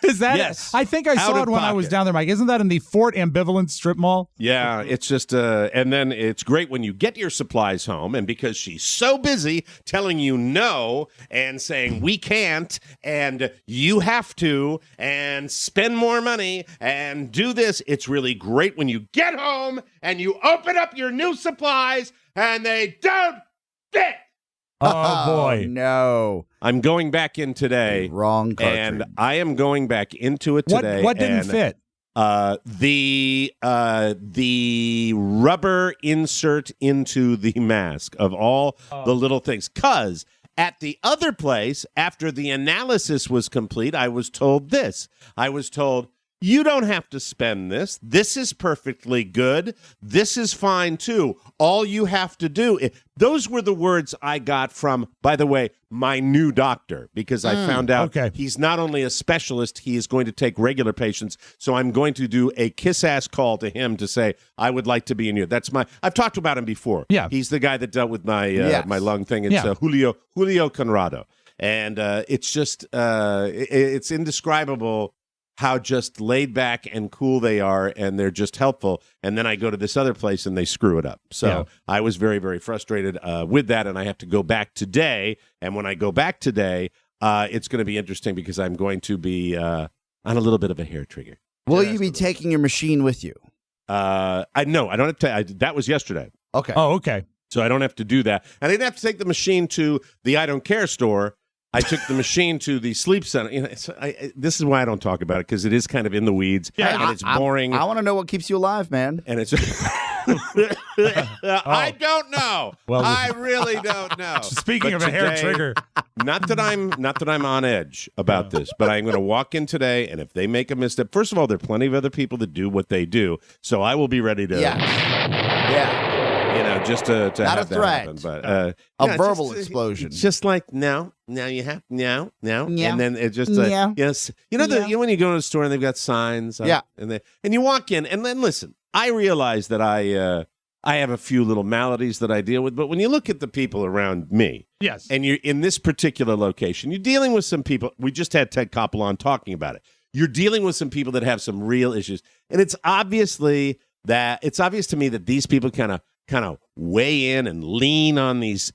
Is that? Yes. I think I saw it when I was down there, Mike. Isn't that in the Fort Ambivalent Strip Mall? Yeah, it's just, and then it's great when you get your supplies home, and because she's so busy telling you no and saying we can't, and you have to, and spend more money, and do this, it's really great when you get home and you open up your new supplies and they don't fit. Oh, boy. No. I'm going back in today. Wrong cartridge. And I am going back into it today. What didn't fit? The rubber insert into the mask of all the little things. 'Cause at the other place, after the analysis was complete, I was told this. I was told, you don't have to spend this. This is perfectly good. This is fine, too. All you have to do... Those were the words I got from, by the way, my new doctor, because I found out he's not only a specialist, he is going to take regular patients. So I'm going to do a kiss-ass call to him to say, I would like to be in here. I've talked about him before. Yeah. He's the guy that dealt with my my lung thing. It's Julio Conrado. And it's just, it's indescribable how just laid back and cool they are, and they're just helpful. And then I go to this other place and they screw it up. So I was very, very frustrated with that, and I have to go back today. And when I go back today, it's going to be interesting because I'm going to be on a little bit of a hair trigger. Will you be taking your machine with you? I don't have to. That was yesterday. Okay. Oh, okay. So I don't have to do that. And I didn't have to take the machine to the I Don't Care store. I took the machine to the sleep center. You know, this is why I don't talk about it, because it is kind of in the weeds. Yeah, and it's boring. I want to know what keeps you alive, man. And it's I don't know. Well, I really don't know. Speaking of a hair trigger, not that I'm on edge about this, but I'm going to walk in today, and if they make a misstep, first of all, there are plenty of other people that do what they do, so I will be ready to. Yeah. You know, just to not have a threat, that happen, but a verbal explosion. It's just like now you have now, yeah. and then it just yes, you know when you go to the store and they've got signs, and you walk in, and then listen. I realize that I have a few little maladies that I deal with, but when you look at the people around me, yes, and you're in this particular location, you're dealing with some people. We just had Ted Koppel on talking about it. You're dealing with some people that have some real issues, and it's obvious to me that these people kind of weigh in and lean on these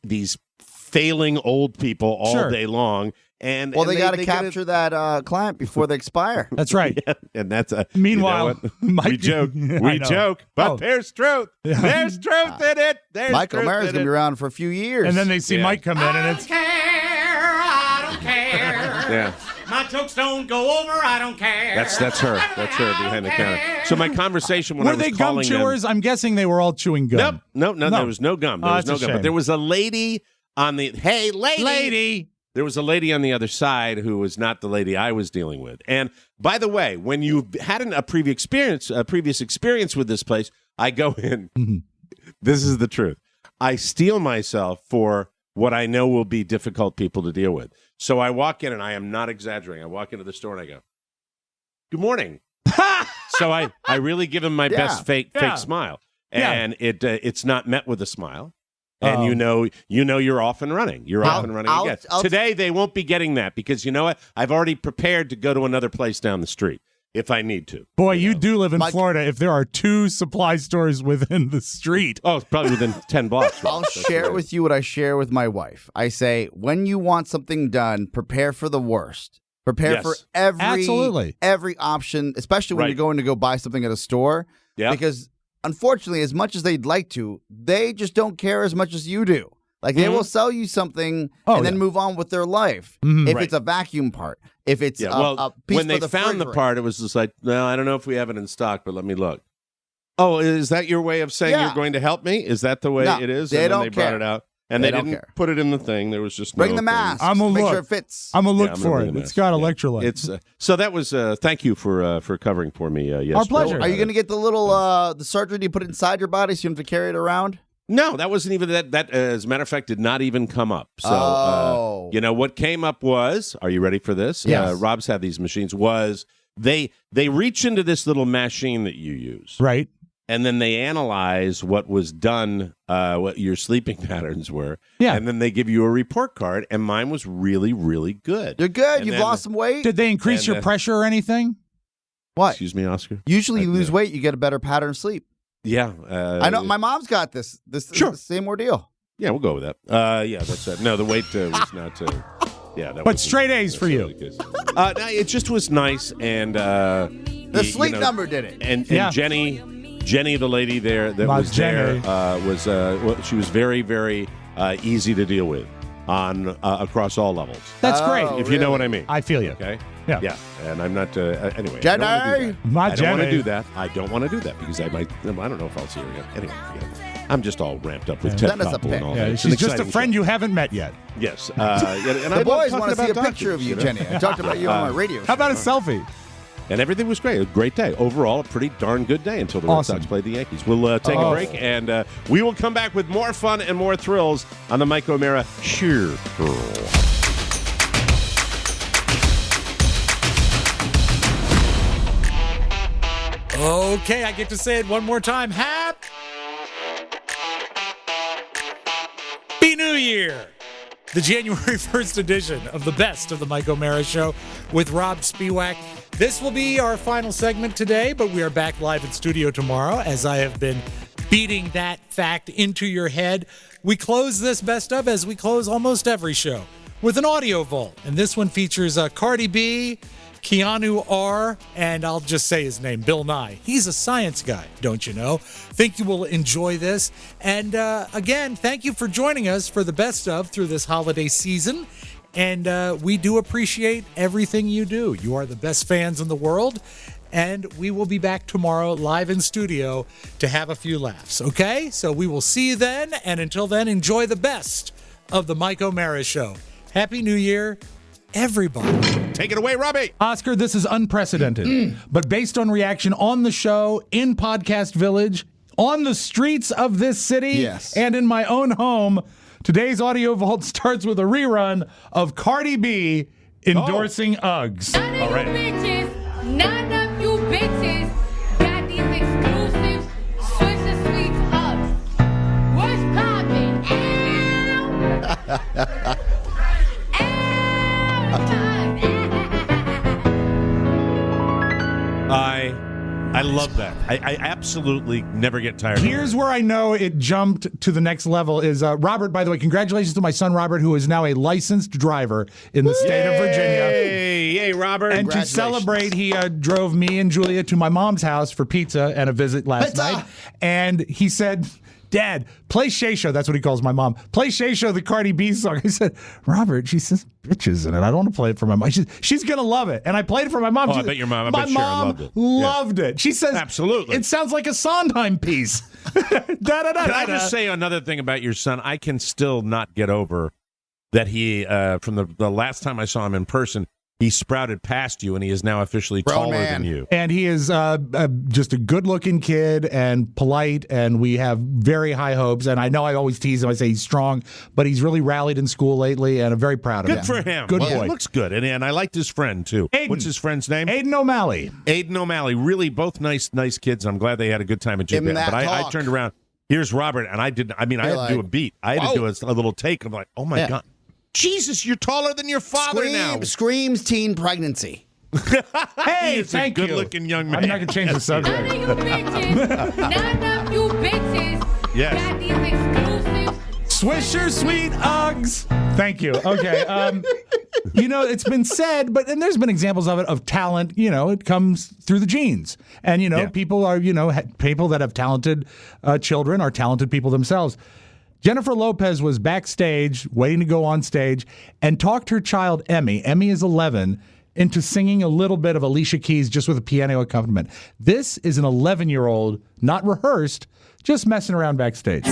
failing old people all day long. And they got to capture that client before they expire. That's right. Yeah, and that's meanwhile, we joke, but there's truth. There's truth in it. Mike O'Mara's going to be around for a few years. And then they see Mike come in, and it's I don't care. Yeah. My jokes don't go over. I don't care. That's her. That's her behind the counter. So my conversation when I was calling them. Were they gum chewers? I'm guessing they were all chewing gum. No. There was no gum. There was no gum. But there was a lady on the lady. There was a lady on the other side who was not the lady I was dealing with. And by the way, when you've had a previous experience with this place, I go in. Mm-hmm. This is the truth. I steel myself for what I know will be difficult people to deal with. So I walk in, and I am not exaggerating. I walk into the store, and I go, "Good morning." So I really give him my best fake smile, and it's not met with a smile. And you know you're off and running. You're off and running again. Today they won't be getting that because you know what? I've already prepared to go to another place down the street if I need to. Boy, you do live in Florida. If there are 2 supply stores within the street, it's probably within 10 blocks. I'll share with you what I share with my wife. I say, when you want something done, prepare for the worst. Prepare for every option, especially when you're going to go buy something at a store. Yeah. Because unfortunately, as much as they'd like to, they just don't care as much as you do. Like, they will sell you something and then move on with their life. If it's a vacuum part, if it's a piece when they found the part, it was just like, no, I don't know if we have it in stock, but let me look. Oh, is that your way of saying you're going to help me? Is that the way it is? They don't they brought it out. And they didn't put it in the thing. There was just bring the mask. Make sure it fits. I'm gonna look for it. It's got electrolytes. It's so that was. Thank you for covering for me. Yes, our pleasure. Are you gonna get the little the surgery you put inside your body so you don't have to carry it around? No, that wasn't even that. That, as a matter of fact, did not even come up. So, you know what came up was. Are you ready for this? Yes. Rob's had these machines. Was they reach into this little machine that you use, right? And then they analyze what was done, what your sleeping patterns were. Yeah. And then they give you a report card, and mine was really, really good. You're good. And You've lost some weight. Did they increase your pressure or anything? What? Excuse me, Oscar? Usually you lose weight, you get a better pattern of sleep. Yeah. I know. My mom's got this. This is the same ordeal. Yeah, we'll go with that. Yeah, that's it. No, the weight was not... yeah, that but straight A's for you. No, it just was nice, and... the sleep number did it. And Jenny, the lady there that was there, she was very, very easy to deal with on across all levels. That's great. If you know what I mean. I feel you. Okay. Yeah. Yeah. And I'm not. Anyway. Jenny! I don't want to do that. I don't want to do that because I might. I don't know if I'll see her again. Anyway, forget it. I'm just all ramped up with Ted Koppel and all that. She's just a friend you haven't met yet. Yes. And I always want to see a picture of you, Jenny. I talked about you on my radio show. How about a selfie? And everything was great. A great day. Overall, a pretty darn good day until the Red Sox played the Yankees. We'll take a break, and we will come back with more fun and more thrills on the Mike O'Meara Sheer Girl. Okay, I get to say it one more time. Happy New Year! The January 1st edition of the Best of the Mike O'Meara Show with Rob Spiewak. This will be our final segment today, but we are back live in studio tomorrow as I have been beating that fact into your head. We close this Best of as we close almost every show with an audio vault. And this one features Cardi B, Keanu R., and I'll just say his name, Bill Nye. He's a science guy, don't you know? Think you will enjoy this. And again, thank you for joining us for the Best of through this holiday season. And we do appreciate everything you do. You are the best fans in the world. And we will be back tomorrow live in studio to have a few laughs, okay? So we will see you then. And until then, enjoy the best of the Mike O'Meara Show. Happy New Year, everybody. Take it away, Robbie. Oscar, this is unprecedented. But based on reaction on the show, in Podcast Village, on the streets of this city, and in my own home, today's audio vault starts with a rerun of Cardi B endorsing Uggs. All right. None of you bitches got these exclusive Swisher Sweets Uggs. What's poppin'? I love that. I absolutely never get tired Here's where I know it jumped to the next level is Robert, by the way, congratulations to my son Robert, who is now a licensed driver in the state of Virginia. Yay, Robert. And to celebrate, he drove me and Julia to my mom's house for pizza and a visit last night. And he said, Dad, play Shay Show. That's what he calls my mom. Play Shay Show, the Cardi B song. I said, Robert, she says bitches in it. I don't want to play it for my mom. She's going to love it. And I played it for my mom. I bet your mom, my mom loved it. She says, absolutely. It sounds like a Sondheim piece. Can I just say another thing about your son? I can still not get over that he, from the last time I saw him in person, he sprouted past you, and he is now officially taller than you. And he is just a good-looking kid and polite, and we have very high hopes. And I know I always tease him. I say he's strong, but he's really rallied in school lately, and I'm very proud of him. Good for him. Good boy. boy. He looks good, and I liked his friend, too. Aiden. What's his friend's name? Aiden O'Malley. Aiden O'Malley. Really, both nice kids. I'm glad they had a good time at Give him JPN. that But I talk. turned around. Here's Robert, and I had to do a beat. I had to do a little take. I'm like, oh, my God. Jesus, you're taller than your father now. Screams teen pregnancy. Hey, He's thank a you. good-looking young man. I'm not going to change the subject. None of you bitches, none of you bitches Yes. got these exclusive Swisher Sweet Uggs. Thank you. Okay. It's been said, and there's been examples of it, of talent, it comes through the genes. And, people are, people that have talented children are talented people themselves. Jennifer Lopez was backstage, waiting to go on stage, and talked her child, Emmy is 11, into singing a little bit of Alicia Keys just with a piano accompaniment. This is an 11-year-old, not rehearsed, just messing around backstage.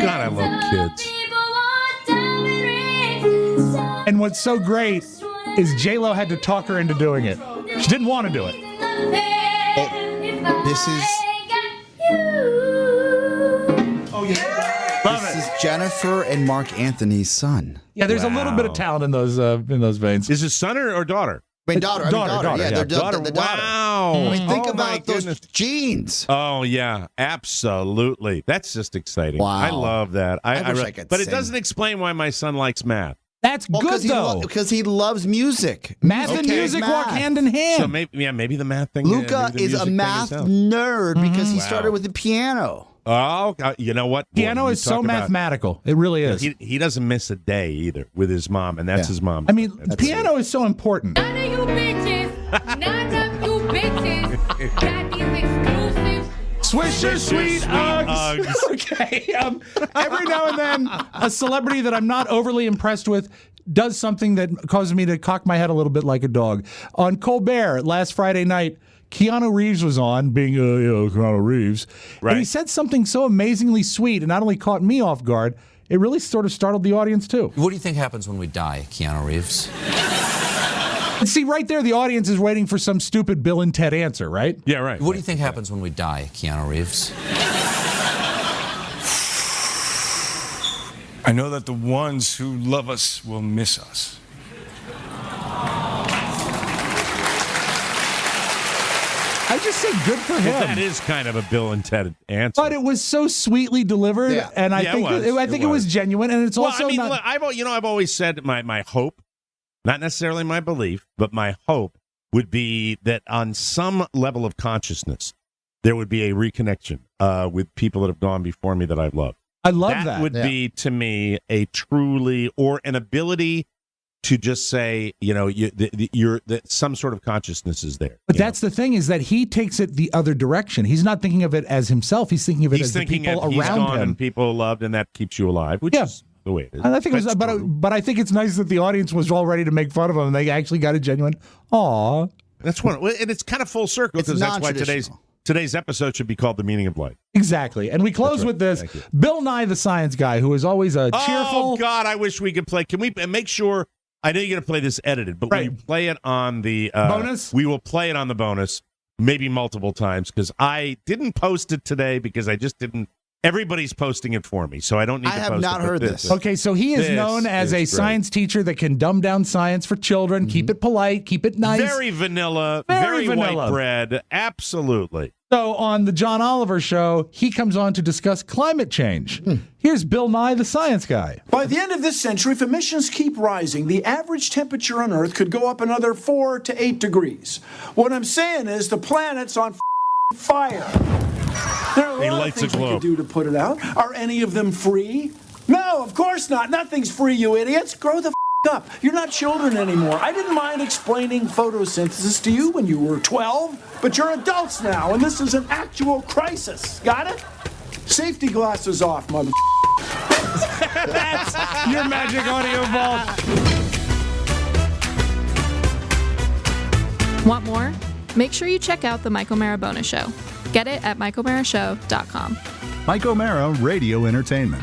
God, I love kids. And what's so great is J-Lo had to talk her into doing it. She didn't want to do it. This is this is Jennifer and Mark Anthony's son. Yeah, there's a little bit of talent in those veins. Is his son or daughter? Daughter. Yeah, yeah. the daughter. Wow. I mean, think Oh, my about those goodness. genes. Oh, yeah, absolutely. That's just exciting. Wow. I love that. I wish I could But it sing. doesn't explain why my son likes math. That's good, though. Because he loves music. Math and music walk hand in hand. So maybe the math thing. Luca maybe the is a music thing math help. nerd because he Wow. started with the piano. Oh, you know what? Piano Boy, is you so talk about- mathematical. It really is. He doesn't miss a day either with his mom, and that's his mom. I mean, piano is so important. None of you bitches, none of you bitches got these exclusive Swisher Sweet Uggs. Okay. Every now and then, a celebrity that I'm not overly impressed with does something that causes me to cock my head a little bit like a dog. On Colbert last Friday night, Keanu Reeves was on, being Keanu Reeves, and he said something so amazingly sweet, and not only caught me off guard, it really sort of startled the audience too. What do you think happens when we die, Keanu Reeves? And see, right there, the audience is waiting for some stupid Bill and Ted answer, right? Yeah, right. What do you think happens when we die, Keanu Reeves? I know that the ones who love us will miss us. I just say good for him. Well, that is kind of a Bill and Ted answer. But it was so sweetly delivered, and I think it was genuine, and it's also not. Look, I've always said my hope, not necessarily my belief, but my hope would be that on some level of consciousness, there would be a reconnection with people that have gone before me that I've loved. I love that. That would be, to me, a truly, or an ability to just say, that some sort of consciousness is there. But that's the thing, is that he takes it the other direction. He's not thinking of it as himself. He's thinking of it as the people he's around gone him. and people loved, and that keeps you alive, which is the way it is. And I think it was, That's but I think it's nice that the audience was all ready to make fun of him, and they actually got a genuine, aw. That's one, and it's kind of full circle, It's because that's why non-traditional. today's episode should be called The Meaning of Life. Exactly. And we close with this. Bill Nye, the Science Guy, who is always a cheerful. Oh, God, I wish we could play. Can we make sure? I know you're going to play this edited, but when you play it on the bonus, we will play it on the bonus, maybe multiple times, because I didn't post it today because I just didn't. Everybody's posting it for me, so I don't need to post it. I have not heard this. Okay, so he is This known as is a great. science teacher that can dumb down science for children, keep it polite, keep it nice. Very vanilla, Very very vanilla. white bread. Absolutely. So on the John Oliver Show, he comes on to discuss climate change. Here's Bill Nye, the Science Guy. By the end of this century, if emissions keep rising, the average temperature on Earth could go up another 4 to 8 degrees. What I'm saying is the planet's on fire. There are a He lot of lights a things we globe. could do to put it out. Are any of them free? No, of course not. Nothing's free, you idiots. Grow the up. You're not children anymore. I didn't mind explaining photosynthesis to you when you were 12, but you're adults now, and this is an actual crisis. Got it? Safety glasses off, mother. That's your Magic Audio Vault. Want more? make sure you check out the Mike O'Mara Bonus Show. Get it at MikeO'MaraShow.com. Mike O'Mara Radio Entertainment.